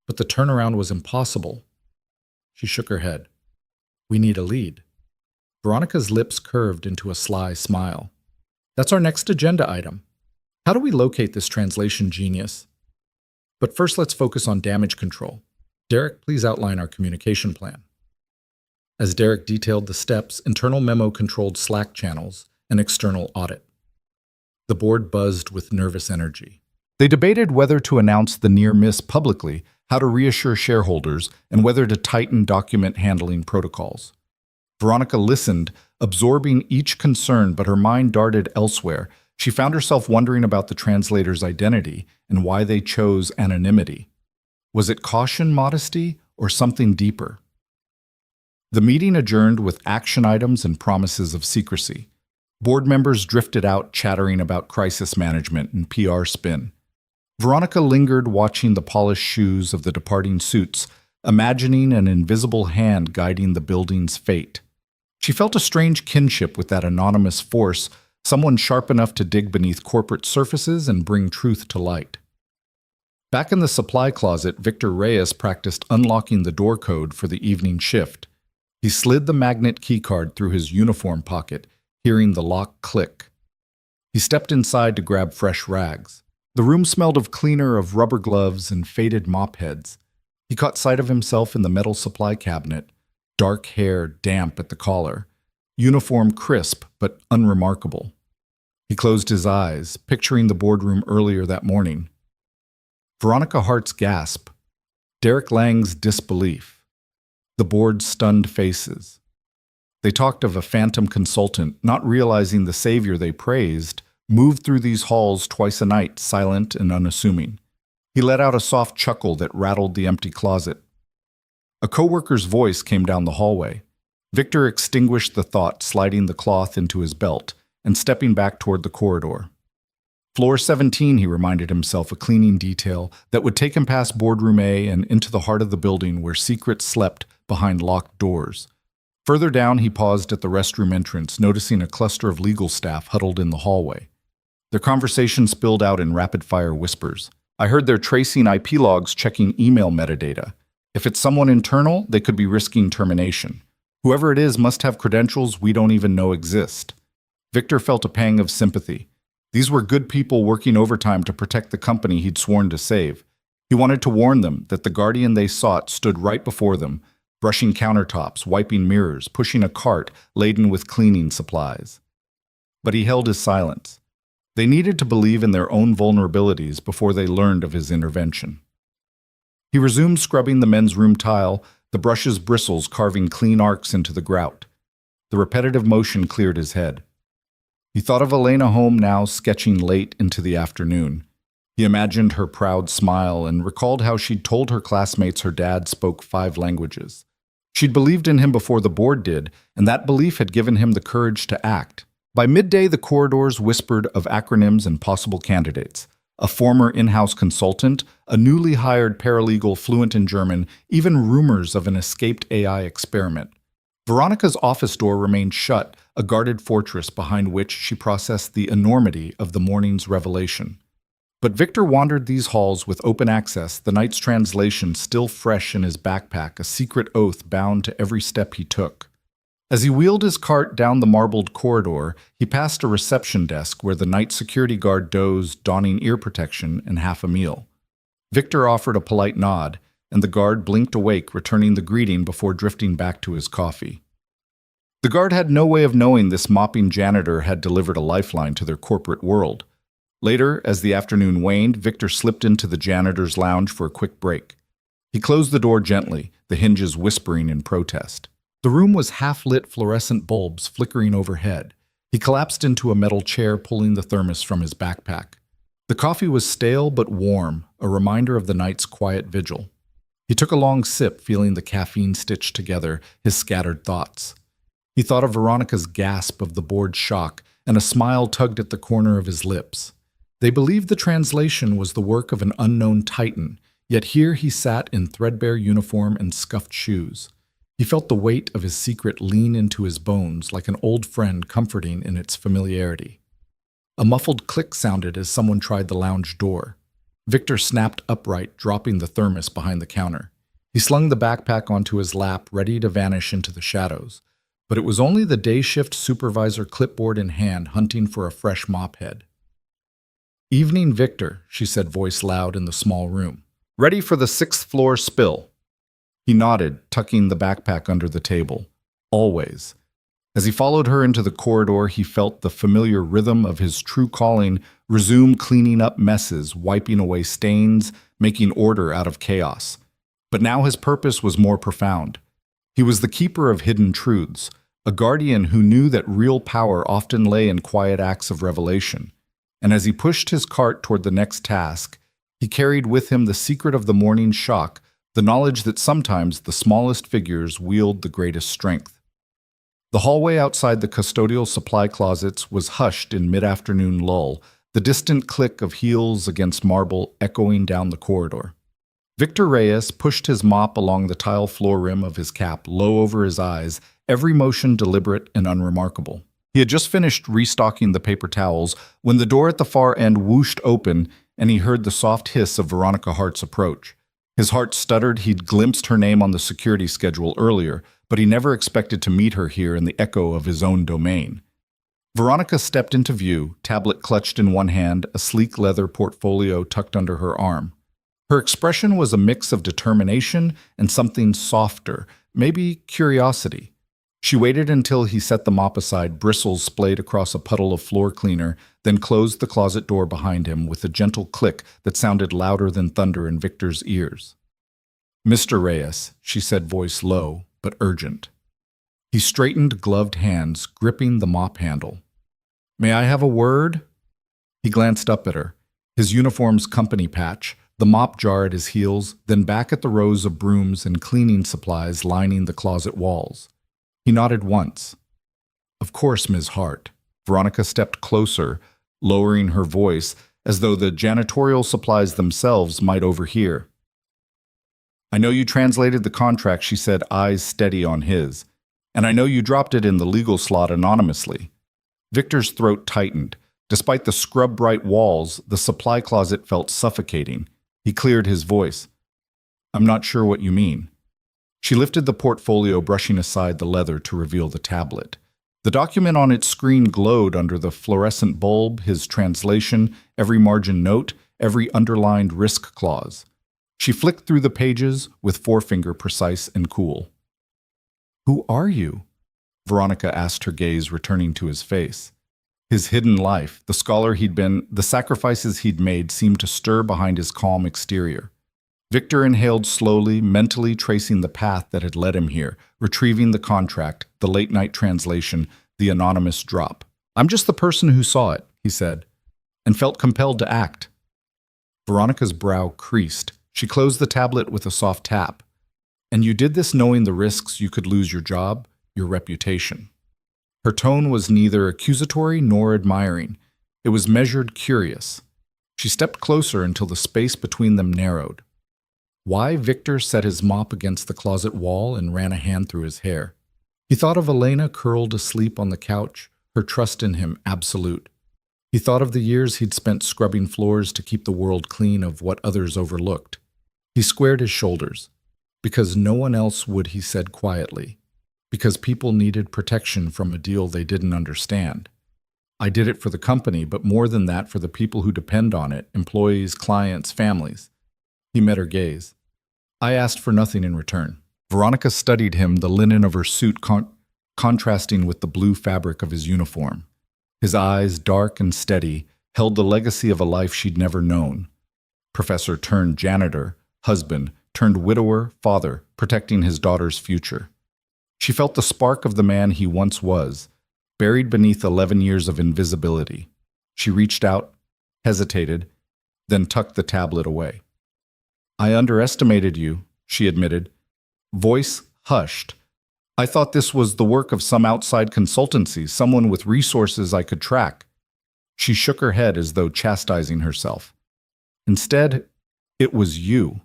but the turnaround was impossible. She shook her head. We need a lead. Veronica's lips curved into a sly smile. That's our next agenda item. How do we locate this translation genius? But first, let's focus on damage control. Derek, please outline our communication plan. As Derek detailed the steps, internal memo controlled Slack channels, and external audit. The board buzzed with nervous energy. They debated whether to announce the near miss publicly, how to reassure shareholders, and whether to tighten document handling protocols. Veronica listened, absorbing each concern, but her mind darted elsewhere. She found herself wondering about the translator's identity and why they chose anonymity. Was it caution, modesty, or something deeper? The meeting adjourned with action items and promises of secrecy. Board members drifted out, chattering about crisis management and PR spin. Veronica lingered, watching the polished shoes of the departing suits, imagining an invisible hand guiding the building's fate. She felt a strange kinship with that anonymous force, someone sharp enough to dig beneath corporate surfaces and bring truth to light. Back in the supply closet, Victor Reyes practiced unlocking the door code for the evening shift. He slid the magnet keycard through his uniform pocket, hearing the lock click. He stepped inside to grab fresh rags. The room smelled of cleaner, of rubber gloves and faded mop heads. He caught sight of himself in the metal supply cabinet, dark hair damp at the collar, uniform crisp but unremarkable. He closed his eyes, picturing the boardroom earlier that morning. Veronica Hart's gasp, Derek Lang's disbelief, the board's stunned faces. They talked of a phantom consultant, not realizing the savior they praised, moved through these halls twice a night, silent and unassuming. He let out a soft chuckle that rattled the empty closet. A coworker's voice came down the hallway. Victor extinguished the thought, sliding the cloth into his belt and stepping back toward the corridor. Floor 17, he reminded himself, a cleaning detail that would take him past boardroom A and into the heart of the building where secrets slept behind locked doors. Further down, he paused at the restroom entrance, noticing a cluster of legal staff huddled in the hallway. Their conversation spilled out in rapid-fire whispers. I heard they're tracing IP logs, checking email metadata. If it's someone internal, they could be risking termination. Whoever it is must have credentials we don't even know exist. Victor felt a pang of sympathy. These were good people working overtime to protect the company he'd sworn to save. He wanted to warn them that the guardian they sought stood right before them, brushing countertops, wiping mirrors, pushing a cart laden with cleaning supplies. But he held his silence. They needed to believe in their own vulnerabilities before they learned of his intervention. He resumed scrubbing the men's room tile, the brush's bristles carving clean arcs into the grout. The repetitive motion cleared his head. He thought of Elena home now, sketching late into the afternoon. He imagined her proud smile and recalled how she'd told her classmates her dad spoke 5 languages. She'd believed in him before the board did, and that belief had given him the courage to act. By midday, the corridors whispered of acronyms and possible candidates. A former in-house consultant, a newly hired paralegal fluent in German, even rumors of an escaped AI experiment. Veronica's office door remained shut, a guarded fortress behind which she processed the enormity of the morning's revelation. But Victor wandered these halls with open access, the night's translation still fresh in his backpack, a secret oath bound to every step he took. As he wheeled his cart down the marbled corridor, he passed a reception desk where the night security guard dozed, donning ear protection and half a meal. Victor offered a polite nod, and the guard blinked awake, returning the greeting before drifting back to his coffee. The guard had no way of knowing this mopping janitor had delivered a lifeline to their corporate world. Later, as the afternoon waned, Victor slipped into the janitor's lounge for a quick break. He closed the door gently, the hinges whispering in protest. The room was half-lit fluorescent bulbs flickering overhead. He collapsed into a metal chair, pulling the thermos from his backpack. The coffee was stale but warm, a reminder of the night's quiet vigil. He took a long sip, feeling the caffeine stitched together his scattered thoughts. He thought of Veronica's gasp of the bored shock, and a smile tugged at the corner of his lips. They believed the translation was the work of an unknown titan, yet here he sat in threadbare uniform and scuffed shoes. He felt the weight of his secret lean into his bones like an old friend comforting in its familiarity. A muffled click sounded as someone tried the lounge door. Victor snapped upright, dropping the thermos behind the counter. He slung the backpack onto his lap, ready to vanish into the shadows. But it was only the day shift supervisor, clipboard in hand, hunting for a fresh mop head. "Evening, Victor," she said, voice loud in the small room. "Ready for the 6th floor spill?" He nodded, tucking the backpack under the table. Always. As he followed her into the corridor, he felt the familiar rhythm of his true calling resume, cleaning up messes, wiping away stains, making order out of chaos. But now his purpose was more profound. He was the keeper of hidden truths, a guardian who knew that real power often lay in quiet acts of revelation. And as he pushed his cart toward the next task, he carried with him the secret of the morning's shock, the knowledge that sometimes the smallest figures wield the greatest strength. The hallway outside the custodial supply closets was hushed in mid-afternoon lull, the distant click of heels against marble echoing down the corridor. Victor Reyes pushed his mop along the tile floor rim of his cap, low over his eyes, every motion deliberate and unremarkable. He had just finished restocking the paper towels when the door at the far end whooshed open and he heard the soft hiss of Veronica Hart's approach. His heart stuttered. He'd glimpsed her name on the security schedule earlier, but he never expected to meet her here in the echo of his own domain. Veronica stepped into view, tablet clutched in one hand, a sleek leather portfolio tucked under her arm. Her expression was a mix of determination and something softer, maybe curiosity. She waited until he set the mop aside, bristles splayed across a puddle of floor cleaner, then closed the closet door behind him with a gentle click that sounded louder than thunder in Victor's ears. "Mr. Reyes," she said, voice low but urgent. He straightened gloved hands, gripping the mop handle. "May I have a word?" He glanced up at her, his uniform's company patch, the mop jar at his heels, then back at the rows of brooms and cleaning supplies lining the closet walls. He nodded once. "Of course, Ms. Hart." Veronica stepped closer, lowering her voice as though the janitorial supplies themselves might overhear. "I know you translated the contract," she said, eyes steady on his. "And I know you dropped it in the legal slot anonymously." Victor's throat tightened. Despite the scrub-bright walls, the supply closet felt suffocating. He cleared his voice. "I'm not sure what you mean." She lifted the portfolio, brushing aside the leather to reveal the tablet. The document on its screen glowed under the fluorescent bulb, his translation, every margin note, every underlined risk clause. She flicked through the pages, with forefinger precise and cool. "Who are you?" Veronica asked, her gaze returning to his face. His hidden life, the scholar he'd been, the sacrifices he'd made seemed to stir behind his calm exterior. Victor inhaled slowly, mentally tracing the path that had led him here, retrieving the contract, the late-night translation, the anonymous drop. "I'm just the person who saw it," he said, and felt compelled to act. Veronica's brow creased. She closed the tablet with a soft tap. "And you did this knowing the risks you could lose your job, your reputation." Her tone was neither accusatory nor admiring. It was measured, curious. She stepped closer until the space between them narrowed. Why? Victor set his mop against the closet wall and ran a hand through his hair. He thought of Elena curled asleep on the couch, her trust in him absolute. He thought of the years he'd spent scrubbing floors to keep the world clean of what others overlooked. He squared his shoulders. Because no one else would, he said quietly. Because people needed protection from a deal they didn't understand. "I did it for the company, but more than that for the people who depend on it, employees, clients, families." He met her gaze. "I asked for nothing in return." Veronica studied him, the linen of her suit contrasting with the blue fabric of his uniform. His eyes, dark and steady, held the legacy of a life she'd never known. Professor turned janitor, husband, turned widower, father, protecting his daughter's future. She felt the spark of the man he once was, buried beneath 11 years of invisibility. She reached out, hesitated, then tucked the tablet away. "I underestimated you," she admitted. Voice hushed. "I thought this was the work of some outside consultancy, someone with resources I could track." She shook her head as though chastising herself. "Instead, it was you."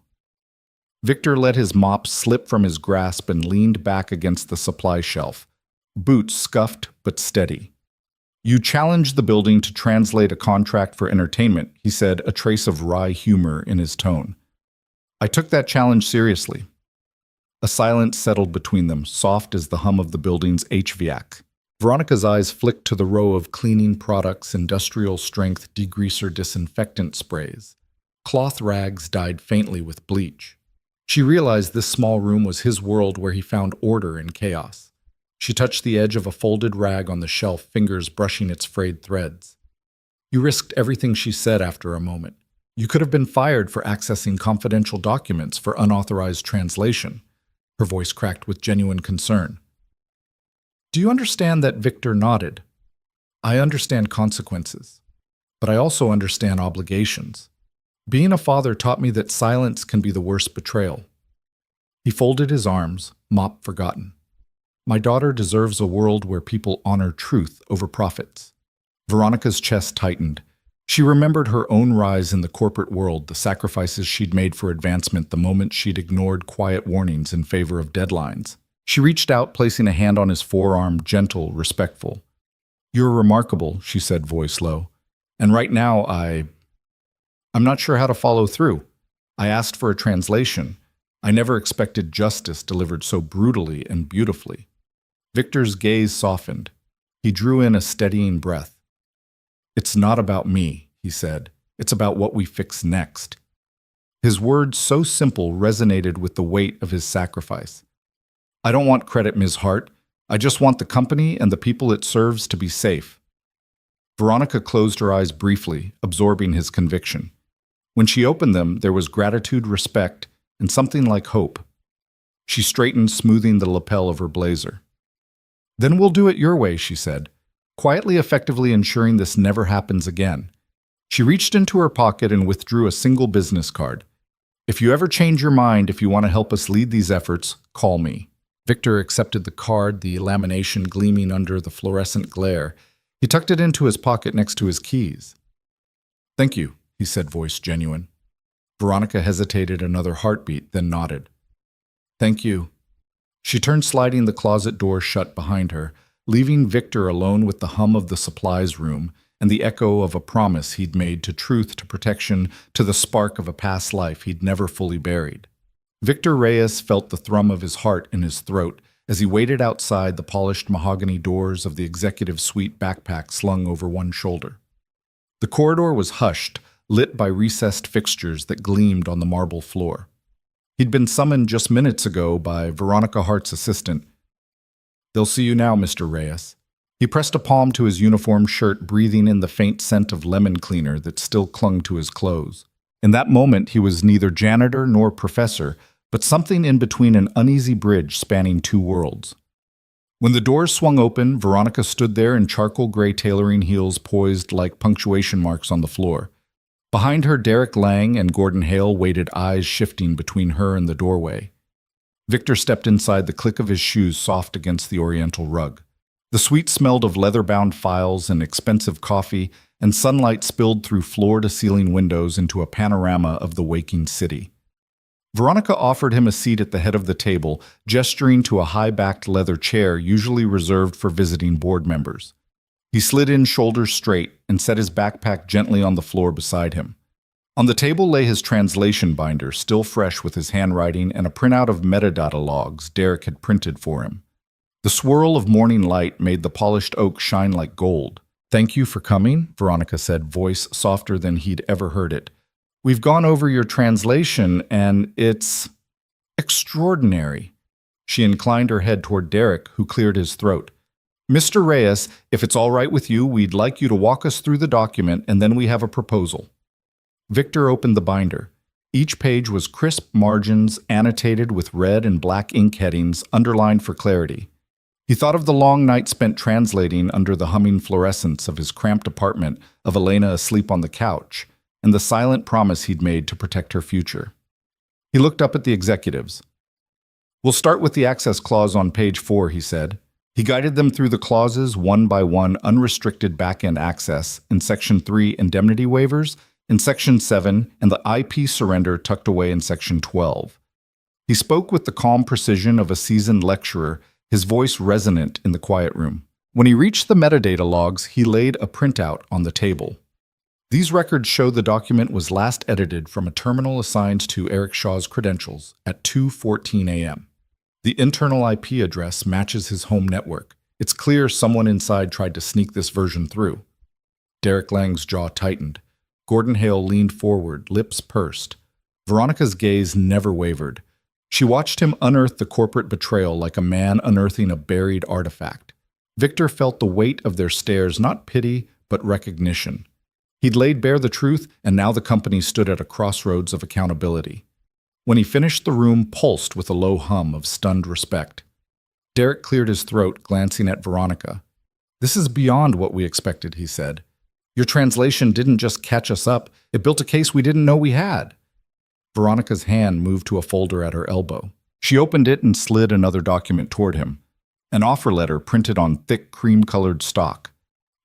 Victor let his mop slip from his grasp and leaned back against the supply shelf, boots scuffed but steady. "You challenged the building to translate a contract for entertainment," he said, a trace of wry humor in his tone. "I took that challenge seriously." A silence settled between them, soft as the hum of the building's HVAC. Veronica's eyes flicked to the row of cleaning products, industrial-strength degreaser disinfectant sprays. Cloth rags dyed faintly with bleach. She realized this small room was his world where he found order in chaos. She touched the edge of a folded rag on the shelf, fingers brushing its frayed threads. "You risked everything," she said after a moment. "You could have been fired for accessing confidential documents, for unauthorized translation." Her voice cracked with genuine concern. "Do you understand that?" Victor nodded. "I understand consequences, but I also understand obligations. Being a father taught me that silence can be the worst betrayal." He folded his arms, mop forgotten. "My daughter deserves a world where people honor truth over profits." Veronica's chest tightened. She remembered her own rise in the corporate world, the sacrifices she'd made for advancement, the moments she'd ignored quiet warnings in favor of deadlines. She reached out, placing a hand on his forearm, gentle, respectful. "You're remarkable," she said, voice low. "And right now I'm not sure how to follow through. I asked for a translation. I never expected justice delivered so brutally and beautifully." Victor's gaze softened. He drew in a steadying breath. "It's not about me," he said. "It's about what we fix next." His words, so simple, resonated with the weight of his sacrifice. "I don't want credit, Ms. Hart. I just want the company and the people it serves to be safe." Veronica closed her eyes briefly, absorbing his conviction. When she opened them, there was gratitude, respect, and something like hope. She straightened, smoothing the lapel of her blazer. "Then we'll do it your way," she said, quietly, effectively ensuring this never happens again. She reached into her pocket and withdrew a single business card. "If you ever change your mind, if you want to help us lead these efforts, call me." Victor accepted the card, the lamination gleaming under the fluorescent glare. He tucked it into his pocket next to his keys. "Thank you," he said, voice genuine. Veronica hesitated another heartbeat, then nodded. "Thank you." She turned, sliding the closet door shut behind her, leaving Victor alone with the hum of the supplies room and the echo of a promise he'd made to truth, to protection, to the spark of a past life he'd never fully buried. Victor Reyes felt the thrum of his heart in his throat as he waited outside the polished mahogany doors of the executive suite, backpack slung over one shoulder. The corridor was hushed, lit by recessed fixtures that gleamed on the marble floor. He'd been summoned just minutes ago by Veronica Hart's assistant. "They'll see you now, Mr. Reyes." He pressed a palm to his uniform shirt, breathing in the faint scent of lemon cleaner that still clung to his clothes. In that moment, he was neither janitor nor professor, but something in between, an uneasy bridge spanning two worlds. When the doors swung open, Veronica stood there in charcoal gray tailoring heels poised like punctuation marks on the floor. Behind her, Derek Lang and Gordon Hale waited, eyes shifting between her and the doorway. Victor stepped inside, the click of his shoes soft against the oriental rug. The suite smelled of leather-bound files and expensive coffee, and sunlight spilled through floor-to-ceiling windows into a panorama of the waking city. Veronica offered him a seat at the head of the table, gesturing to a high-backed leather chair usually reserved for visiting board members. He slid in, shoulders straight, and set his backpack gently on the floor beside him. On the table lay his translation binder, still fresh with his handwriting, and a printout of metadata logs Derek had printed for him. The swirl of morning light made the polished oak shine like gold. "Thank you for coming," Veronica said, voice softer than he'd ever heard it. "We've gone over your translation, and it's extraordinary." She inclined her head toward Derek, who cleared his throat. "Mr. Reyes, if it's all right with you, we'd like you to walk us through the document, and then we have a proposal." Victor opened the binder. Each page was crisp margins, annotated with red and black ink headings, underlined for clarity. He thought of the long night spent translating under the humming fluorescence of his cramped apartment, of Elena asleep on the couch, and the silent promise he'd made to protect her future. He looked up at the executives. "We'll start with the access clause on page 4, he said. He guided them through the clauses one by one: unrestricted back-end access, in Section 3, indemnity waivers, in Section 7, and the IP surrender tucked away in Section 12. He spoke with the calm precision of a seasoned lecturer, his voice resonant in the quiet room. When he reached the metadata logs, he laid a printout on the table. These records show the document was last edited from a terminal assigned to Eric Shaw's credentials at 2:14 a.m. The internal IP address matches his home network. It's clear someone inside tried to sneak this version through. Derek Lang's jaw tightened. Gordon Hale leaned forward, lips pursed. Veronica's gaze never wavered. She watched him unearth the corporate betrayal like a man unearthing a buried artifact. Victor felt the weight of their stares, not pity, but recognition. He'd laid bare the truth, and now the company stood at a crossroads of accountability. When he finished, the room pulsed with a low hum of stunned respect. Derek cleared his throat, glancing at Veronica. "This is beyond what we expected," he said. "Your translation didn't just catch us up, it built a case we didn't know we had." Veronica's hand moved to a folder at her elbow. She opened it and slid another document toward him. An offer letter printed on thick, cream-colored stock.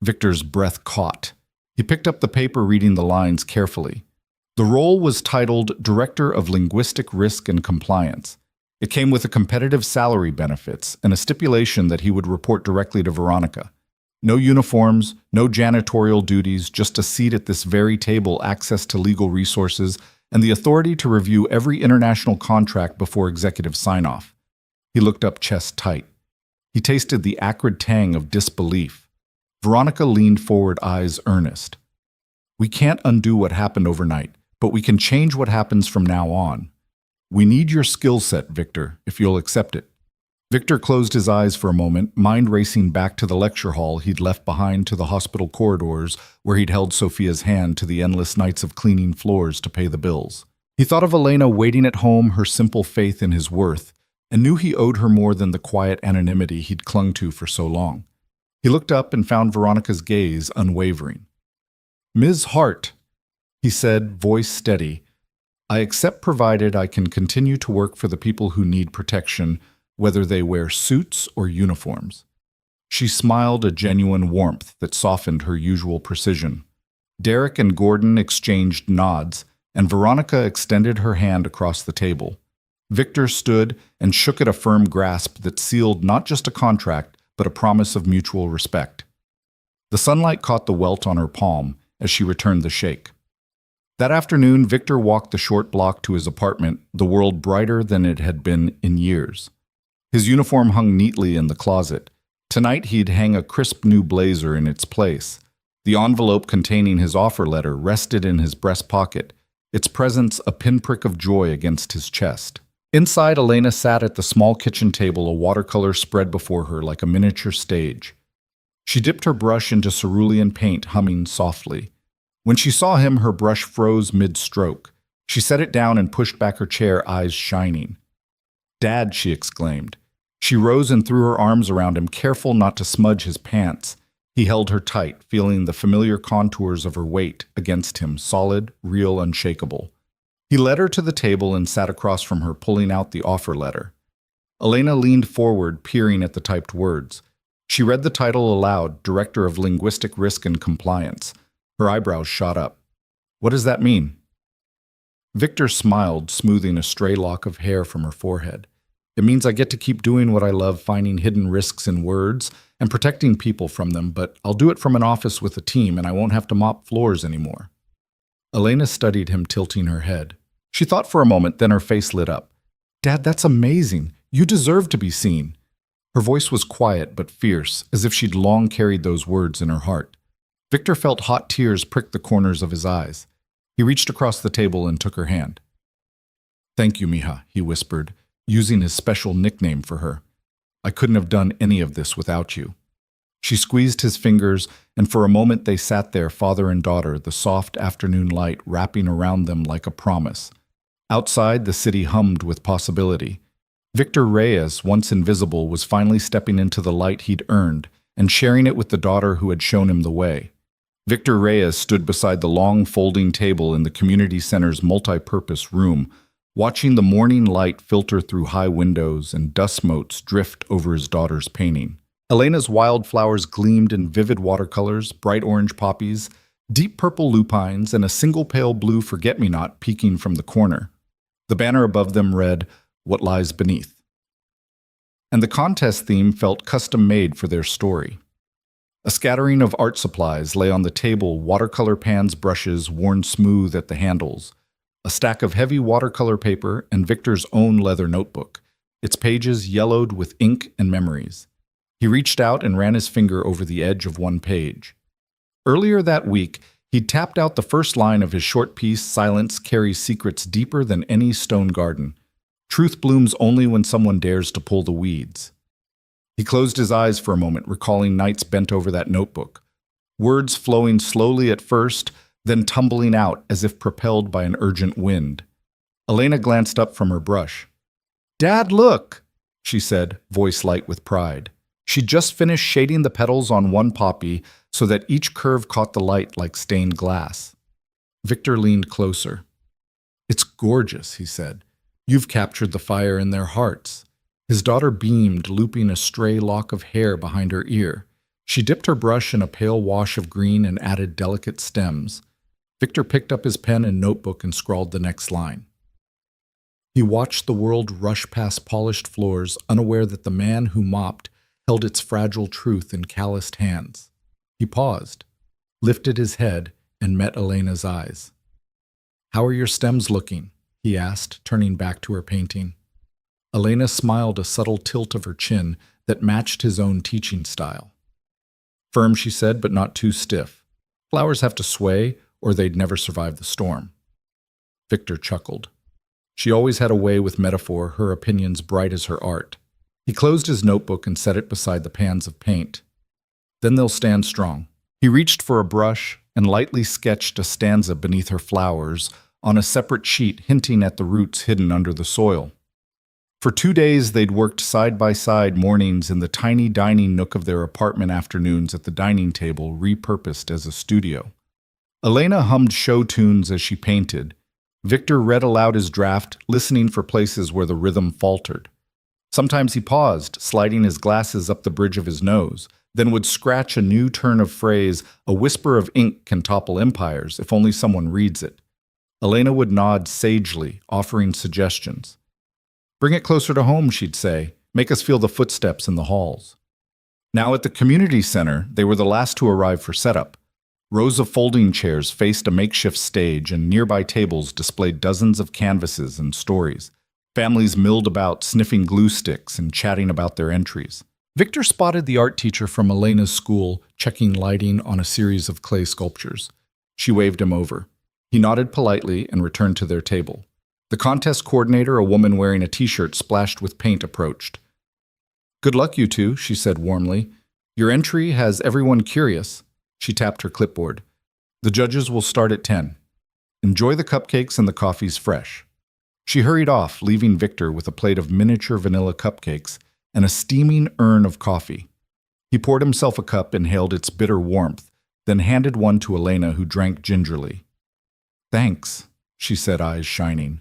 Victor's breath caught. He picked up the paper, reading the lines carefully. The role was titled Director of Linguistic Risk and Compliance. It came with a competitive salary benefits and a stipulation that he would report directly to Veronica. No uniforms, no janitorial duties, just a seat at this very table, access to legal resources, and the authority to review every international contract before executive sign-off. He looked up, chest tight. He tasted the acrid tang of disbelief. Veronica leaned forward, eyes earnest. We can't undo what happened overnight, but we can change what happens from now on. We need your skill set, Victor, if you'll accept it. Victor closed his eyes for a moment, mind racing back to the lecture hall he'd left behind, to the hospital corridors where he'd held Sophia's hand, to the endless nights of cleaning floors to pay the bills. He thought of Elena waiting at home, her simple faith in his worth, and knew he owed her more than the quiet anonymity he'd clung to for so long. He looked up and found Veronica's gaze unwavering. "Ms. Hart," he said, voice steady, "I accept provided I can continue to work for the people who need protection, whether they wear suits or uniforms." She smiled, a genuine warmth that softened her usual precision. Derek and Gordon exchanged nods, and Veronica extended her hand across the table. Victor stood and shook it, a firm grasp that sealed not just a contract, but a promise of mutual respect. The sunlight caught the welt on her palm as she returned the shake. That afternoon, Victor walked the short block to his apartment, the world brighter than it had been in years. His uniform hung neatly in the closet. Tonight he'd hang a crisp new blazer in its place. The envelope containing his offer letter rested in his breast pocket, its presence a pinprick of joy against his chest. Inside, Elena sat at the small kitchen table, a watercolor spread before her like a miniature stage. She dipped her brush into cerulean paint, humming softly. When she saw him, her brush froze mid-stroke. She set it down and pushed back her chair, eyes shining. "Dad," she exclaimed. She rose and threw her arms around him, careful not to smudge his pants. He held her tight, feeling the familiar contours of her weight against him, solid, real, unshakable. He led her to the table and sat across from her, pulling out the offer letter. Elena leaned forward, peering at the typed words. She read the title aloud, Director of Linguistic Risk and Compliance. Her eyebrows shot up. "What does that mean?" Victor smiled, smoothing a stray lock of hair from her forehead. "It means I get to keep doing what I love, finding hidden risks in words and protecting people from them, but I'll do it from an office with a team, and I won't have to mop floors anymore." Elena studied him, tilting her head. She thought for a moment, then her face lit up. "Dad, that's amazing. You deserve to be seen." Her voice was quiet but fierce, as if she'd long carried those words in her heart. Victor felt hot tears prick the corners of his eyes. He reached across the table and took her hand. "Thank you, Mija," he whispered, using his special nickname for her. "I couldn't have done any of this without you." She squeezed his fingers, and for a moment they sat there, father and daughter, the soft afternoon light wrapping around them like a promise. Outside, the city hummed with possibility. Victor Reyes, once invisible, was finally stepping into the light he'd earned and sharing it with the daughter who had shown him the way. Victor Reyes stood beside the long folding table in the community center's multi-purpose room, watching the morning light filter through high windows and dust motes drift over his daughter's painting. Elena's wildflowers gleamed in vivid watercolors, bright orange poppies, deep purple lupines, and a single pale blue forget-me-not peeking from the corner. The banner above them read, "What Lies Beneath." And the contest theme felt custom-made for their story. A scattering of art supplies lay on the table, watercolor pans, brushes worn smooth at the handles, a stack of heavy watercolor paper, and Victor's own leather notebook, its pages yellowed with ink and memories. He reached out and ran his finger over the edge of one page. Earlier that week, he'd tapped out the first line of his short piece, "Silence carries secrets deeper than any stone garden. Truth blooms only when someone dares to pull the weeds." He closed his eyes for a moment, recalling nights bent over that notebook, words flowing slowly at first, then tumbling out as if propelled by an urgent wind. Elena glanced up from her brush. "Dad, look," she said, voice light with pride. She'd just finished shading the petals on one poppy so that each curve caught the light like stained glass. Victor leaned closer. "It's gorgeous," he said. "You've captured the fire in their hearts." His daughter beamed, looping a stray lock of hair behind her ear. She dipped her brush in a pale wash of green and added delicate stems. Victor picked up his pen and notebook and scrawled the next line. He watched the world rush past polished floors, unaware that the man who mopped held its fragile truth in calloused hands. He paused, lifted his head, and met Elena's eyes. "How are your stems looking?" he asked, turning back to her painting. Elena smiled, a subtle tilt of her chin that matched his own teaching style. Firm, she said, but not too stiff. Flowers have to sway, or they'd never survive the storm. Victor chuckled. She always had a way with metaphor, her opinions bright as her art. He closed his notebook and set it beside the pans of paint. Then they'll stand strong. He reached for a brush and lightly sketched a stanza beneath her flowers on a separate sheet, hinting at the roots hidden under the soil. For 2 days, they'd worked side by side mornings in the tiny dining nook of their apartment, afternoons at the dining table, repurposed as a studio. Elena hummed show tunes as she painted. Victor read aloud his draft, listening for places where the rhythm faltered. Sometimes he paused, sliding his glasses up the bridge of his nose, then would scratch a new turn of phrase. A whisper of ink can topple empires if only someone reads it. Elena would nod sagely, offering suggestions. Bring it closer to home, she'd say. Make us feel the footsteps in the halls. Now at the community center, they were the last to arrive for setup. Rows of folding chairs faced a makeshift stage, and nearby tables displayed dozens of canvases and stories. Families milled about, sniffing glue sticks and chatting about their entries. Victor spotted the art teacher from Elena's school, checking lighting on a series of clay sculptures. She waved him over. He nodded politely and returned to their table. The contest coordinator, a woman wearing a t-shirt splashed with paint, approached. "Good luck, you two," she said warmly. "Your entry has everyone curious." She tapped her clipboard. "The judges will start at 10. Enjoy the cupcakes and the coffee's fresh." She hurried off, leaving Victor with a plate of miniature vanilla cupcakes and a steaming urn of coffee. He poured himself a cup, inhaled its bitter warmth, then handed one to Elena, who drank gingerly. "Thanks," she said, eyes shining.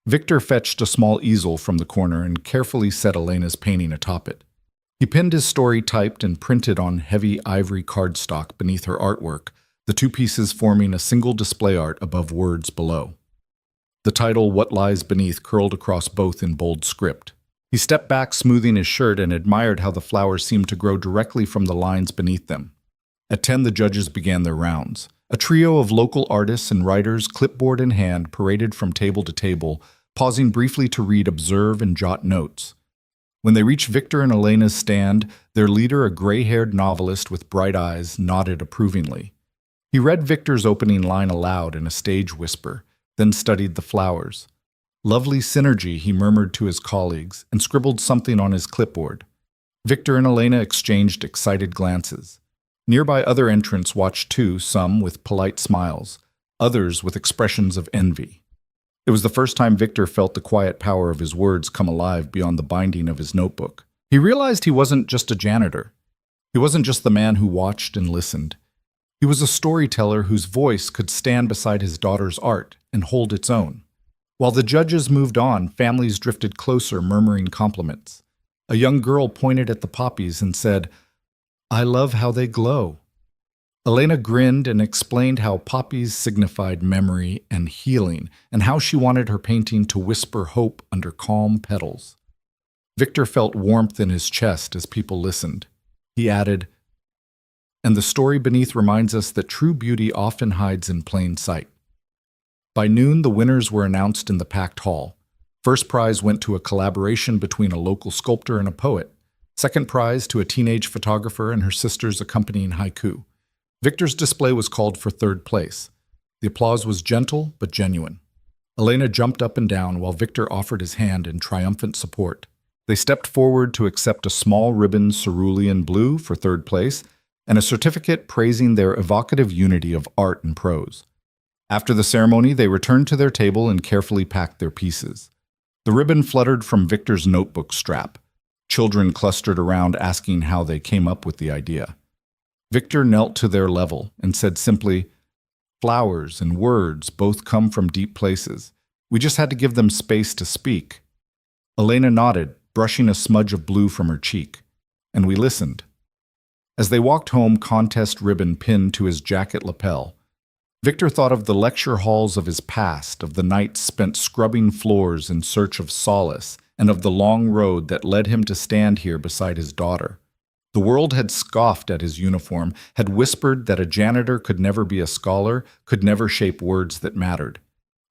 Victor fetched a small easel from the corner and carefully set Elena's painting atop it. He pinned his story typed and printed on heavy ivory cardstock beneath her artwork, the two pieces forming a single display art above words below. The title, "What Lies Beneath," curled across both in bold script. He stepped back, smoothing his shirt, and admired how the flowers seemed to grow directly from the lines beneath them. At 10, the judges began their rounds. A trio of local artists and writers, clipboard in hand, paraded from table to table, pausing briefly to read, observe, and jot notes. When they reached Victor and Elena's stand, their leader, a gray-haired novelist with bright eyes, nodded approvingly. He read Victor's opening line aloud in a stage whisper, then studied the flowers. "Lovely synergy," he murmured to his colleagues, and scribbled something on his clipboard. Victor and Elena exchanged excited glances. Nearby other entrants watched too, some with polite smiles, others with expressions of envy. It was the first time Victor felt the quiet power of his words come alive beyond the binding of his notebook. He realized he wasn't just a janitor. He wasn't just the man who watched and listened. He was a storyteller whose voice could stand beside his daughter's art and hold its own. While the judges moved on, families drifted closer, murmuring compliments. A young girl pointed at the poppies and said, "I love how they glow." Elena grinned and explained how poppies signified memory and healing, and how she wanted her painting to whisper hope under calm petals. Victor felt warmth in his chest as people listened. He added, "And the story beneath reminds us that true beauty often hides in plain sight." By noon, the winners were announced in the packed hall. First prize went to a collaboration between a local sculptor and a poet. Second prize to a teenage photographer and her sister's accompanying haiku. Victor's display was called for third place. The applause was gentle but genuine. Elena jumped up and down while Victor offered his hand in triumphant support. They stepped forward to accept a small ribbon cerulean blue for third place and a certificate praising their evocative unity of art and prose. After the ceremony, they returned to their table and carefully packed their pieces. The ribbon fluttered from Victor's notebook strap. Children clustered around asking how they came up with the idea. Victor knelt to their level and said simply, "Flowers and words both come from deep places. We just had to give them space to speak." Elena nodded, brushing a smudge of blue from her cheek, and we listened. As they walked home, contest ribbon pinned to his jacket lapel, Victor thought of the lecture halls of his past, of the nights spent scrubbing floors in search of solace, and of the long road that led him to stand here beside his daughter. The world had scoffed at his uniform, had whispered that a janitor could never be a scholar, could never shape words that mattered.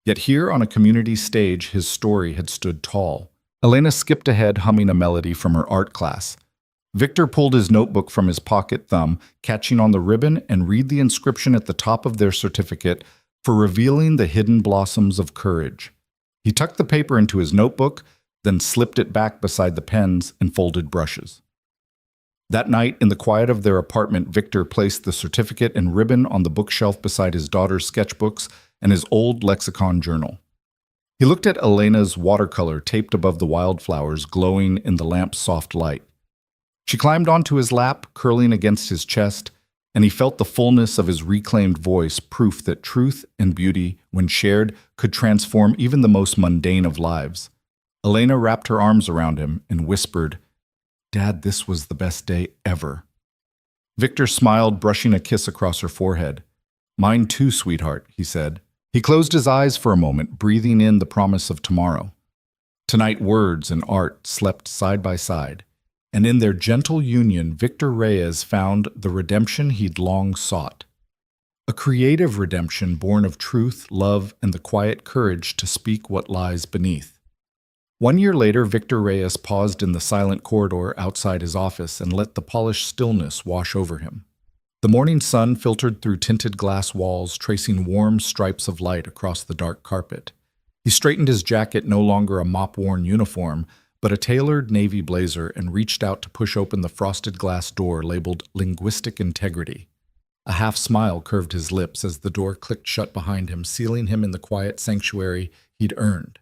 Yet here on a community stage, his story had stood tall. Elena skipped ahead, humming a melody from her art class. Victor pulled his notebook from his pocket thumb, catching on the ribbon, and read the inscription at the top of their certificate for revealing the hidden blossoms of courage. He tucked the paper into his notebook, then slipped it back beside the pens and folded brushes. That night, in the quiet of their apartment, Victor placed the certificate and ribbon on the bookshelf beside his daughter's sketchbooks and his old lexicon journal. He looked at Elena's watercolor taped above the wildflowers glowing in the lamp's soft light. She climbed onto his lap, curling against his chest, and he felt the fullness of his reclaimed voice, proof that truth and beauty, when shared, could transform even the most mundane of lives. Elena wrapped her arms around him and whispered, "Dad, this was the best day ever." Victor smiled, brushing a kiss across her forehead. "Mine too, sweetheart," he said. He closed his eyes for a moment, breathing in the promise of tomorrow. Tonight, words and art slept side by side, and in their gentle union, Victor Reyes found the redemption he'd long sought. A creative redemption born of truth, love, and the quiet courage to speak what lies beneath. 1 year later, Victor Reyes paused in the silent corridor outside his office and let the polished stillness wash over him. The morning sun filtered through tinted glass walls, tracing warm stripes of light across the dark carpet. He straightened his jacket, no longer a mop-worn uniform, but a tailored navy blazer, and reached out to push open the frosted glass door labeled Linguistic Integrity. A half smile curved his lips as the door clicked shut behind him, sealing him in the quiet sanctuary he'd earned.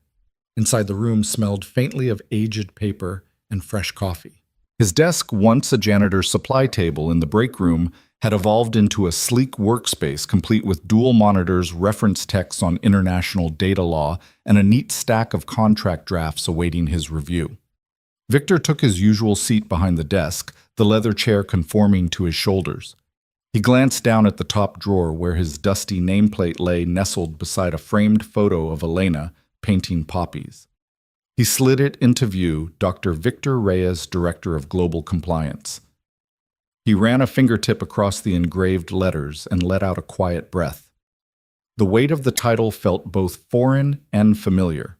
Inside the room smelled faintly of aged paper and fresh coffee. His desk, once a janitor's supply table in the break room, had evolved into a sleek workspace complete with dual monitors, reference texts on international data law, and a neat stack of contract drafts awaiting his review. Victor took his usual seat behind the desk, the leather chair conforming to his shoulders. He glanced down at the top drawer where his dusty nameplate lay nestled beside a framed photo of Elena painting poppies. He slid it into view, Dr. Victor Reyes, Director of Global Compliance. He ran a fingertip across the engraved letters and let out a quiet breath. The weight of the title felt both foreign and familiar,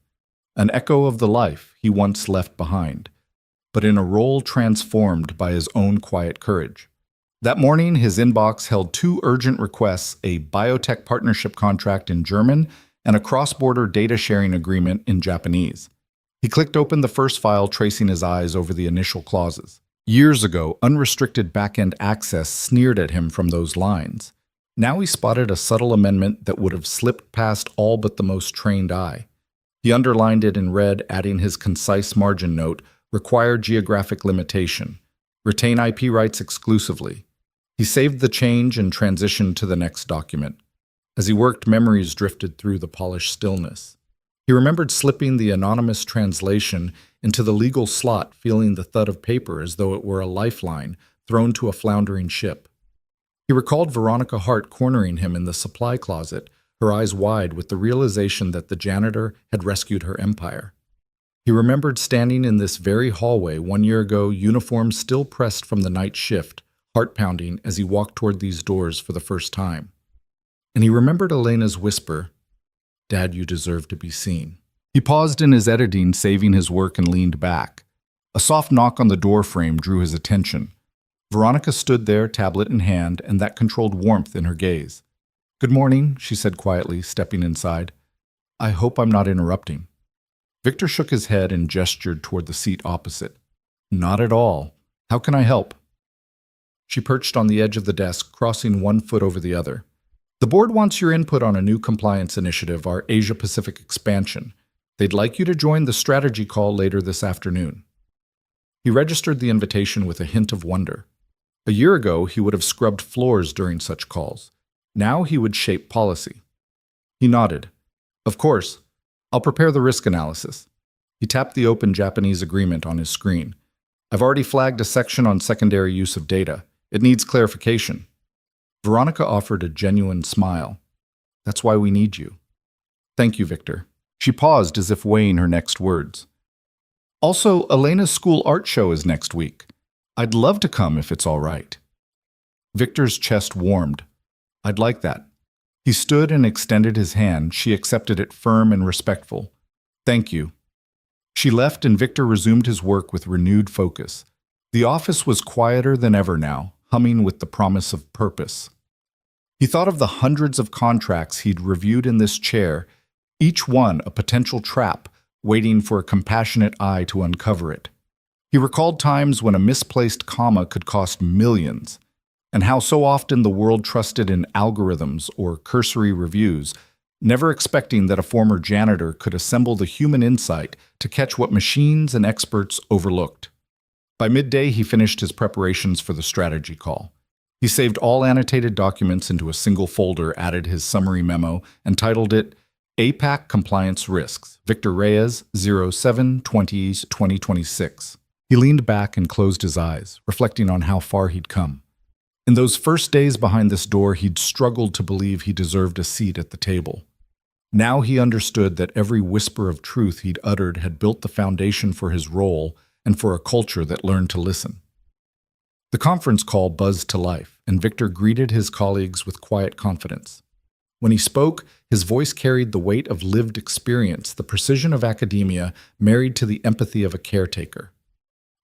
an echo of the life he once left behind, but in a role transformed by his own quiet courage. That morning, his inbox held 2 urgent requests, a biotech partnership contract in German and a cross-border data sharing agreement in Japanese. He clicked open the first file, tracing his eyes over the initial clauses. Years ago, unrestricted back-end access sneered at him from those lines. Now he spotted a subtle amendment that would have slipped past all but the most trained eye. He underlined it in red, adding his concise margin note, "Require geographic limitation. Retain IP rights exclusively." He saved the change and transitioned to the next document. As he worked, memories drifted through the polished stillness. He remembered slipping the anonymous translation into the legal slot, feeling the thud of paper as though it were a lifeline thrown to a floundering ship. He recalled Veronica Hart cornering him in the supply closet, her eyes wide with the realization that the janitor had rescued her empire. He remembered standing in this very hallway 1 year ago, uniform still pressed from the night shift, heart-pounding as he walked toward these doors for the first time. And he remembered Elena's whisper, "Dad, you deserve to be seen." He paused in his editing, saving his work, and leaned back. A soft knock on the door frame drew his attention. Veronica stood there, tablet in hand, and that controlled warmth in her gaze. "Good morning," she said quietly, stepping inside. "I hope I'm not interrupting." Victor shook his head and gestured toward the seat opposite. "Not at all. How can I help?" She perched on the edge of the desk, crossing one foot over the other. "The board wants your input on a new compliance initiative, our Asia-Pacific expansion. They'd like you to join the strategy call later this afternoon." He registered the invitation with a hint of wonder. A year ago, he would have scrubbed floors during such calls. Now he would shape policy. He nodded. "Of course. I'll prepare the risk analysis." He tapped the open Japanese agreement on his screen. "I've already flagged a section on secondary use of data. It needs clarification." Veronica offered a genuine smile. "That's why we need you." "Thank you, Victor." She paused as if weighing her next words. "Also, Elena's school art show is next week. I'd love to come if it's all right." Victor's chest warmed. "I'd like that." He stood and extended his hand. She accepted it, firm and respectful. "Thank you." She left, and Victor resumed his work with renewed focus. The office was quieter than ever now, humming with the promise of purpose. He thought of the hundreds of contracts he'd reviewed in this chair, each one a potential trap, waiting for a compassionate eye to uncover it. He recalled times when a misplaced comma could cost millions, and how so often the world trusted in algorithms or cursory reviews, never expecting that a former janitor could assemble the human insight to catch what machines and experts overlooked. By midday, he finished his preparations for the strategy call. He saved all annotated documents into a single folder, added his summary memo, and titled it APAC Compliance Risks, Victor Reyes, 07/20/2026. He leaned back and closed his eyes, reflecting on how far he'd come. In those first days behind this door, he'd struggled to believe he deserved a seat at the table. Now he understood that every whisper of truth he'd uttered had built the foundation for his role and for a culture that learned to listen. The conference call buzzed to life, and Victor greeted his colleagues with quiet confidence. When he spoke, his voice carried the weight of lived experience, the precision of academia married to the empathy of a caretaker.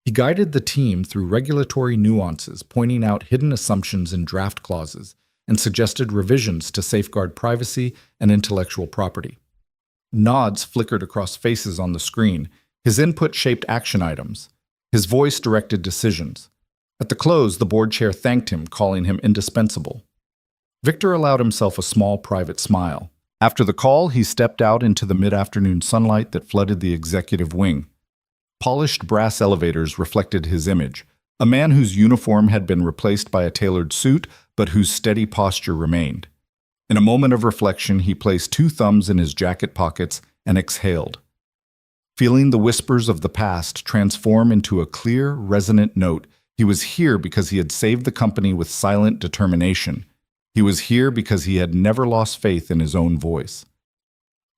He guided the team through regulatory nuances, pointing out hidden assumptions in draft clauses, and suggested revisions to safeguard privacy and intellectual property. Nods flickered across faces on the screen. His input shaped action items. His voice directed decisions. At the close, the board chair thanked him, calling him indispensable. Victor allowed himself a small private smile. After the call, he stepped out into the mid-afternoon sunlight that flooded the executive wing. Polished brass elevators reflected his image, a man whose uniform had been replaced by a tailored suit, but whose steady posture remained. In a moment of reflection, he placed 2 thumbs in his jacket pockets and exhaled. Feeling the whispers of the past transform into a clear, resonant note, he was here because he had saved the company with silent determination. He was here because he had never lost faith in his own voice.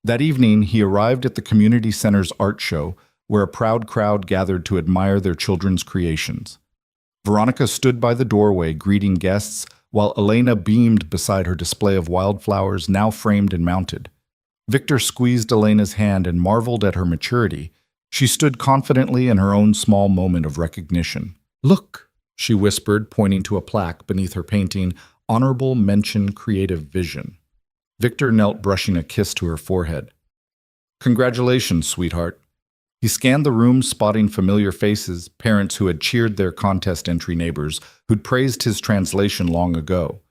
That evening, he arrived at the community center's art show, where a proud crowd gathered to admire their children's creations. Veronica stood by the doorway greeting guests, while Elena beamed beside her display of wildflowers now framed and mounted. Victor squeezed Elena's hand and marveled at her maturity. She stood confidently in her own small moment of recognition. "Look," she whispered, pointing to a plaque beneath her painting, "Honorable Mention Creative Vision." Victor knelt, brushing a kiss to her forehead. "Congratulations, sweetheart." He scanned the room, spotting familiar faces, parents who had cheered their contest entry neighbors, who'd praised his translation long ago.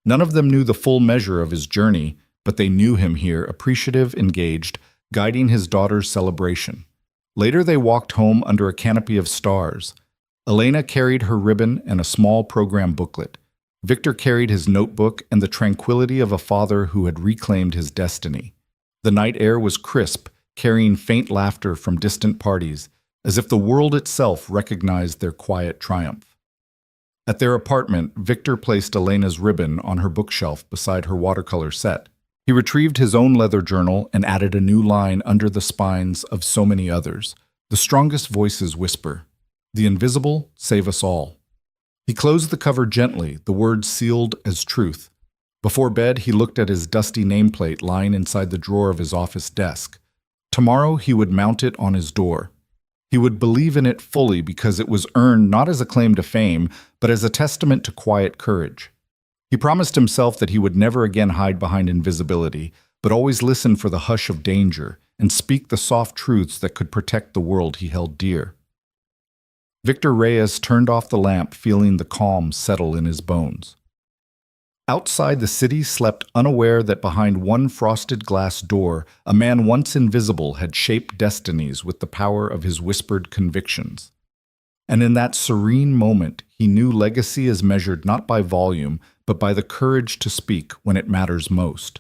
None of them knew the full measure of his journey, but they knew him here, appreciative, engaged, guiding his daughter's celebration. Later they walked home under a canopy of stars. Elena carried her ribbon and a small program booklet. Victor carried his notebook and the tranquility of a father who had reclaimed his destiny. The night air was crisp, carrying faint laughter from distant parties, as if the world itself recognized their quiet triumph. At their apartment, Victor placed Elena's ribbon on her bookshelf beside her watercolor set. He retrieved his own leather journal and added a new line under the spines of so many others. The strongest voices whisper, "The invisible save us all." He closed the cover gently, the words sealed as truth. Before bed, he looked at his dusty nameplate lying inside the drawer of his office desk. Tomorrow, he would mount it on his door. He would believe in it fully because it was earned not as a claim to fame, but as a testament to quiet courage. He promised himself that he would never again hide behind invisibility, but always listen for the hush of danger and speak the soft truths that could protect the world he held dear. Victor Reyes turned off the lamp, feeling the calm settle in his bones. Outside, the city slept, unaware that behind one frosted glass door, a man once invisible had shaped destinies with the power of his whispered convictions. And in that serene moment, he knew legacy is measured not by volume, but by the courage to speak when it matters most.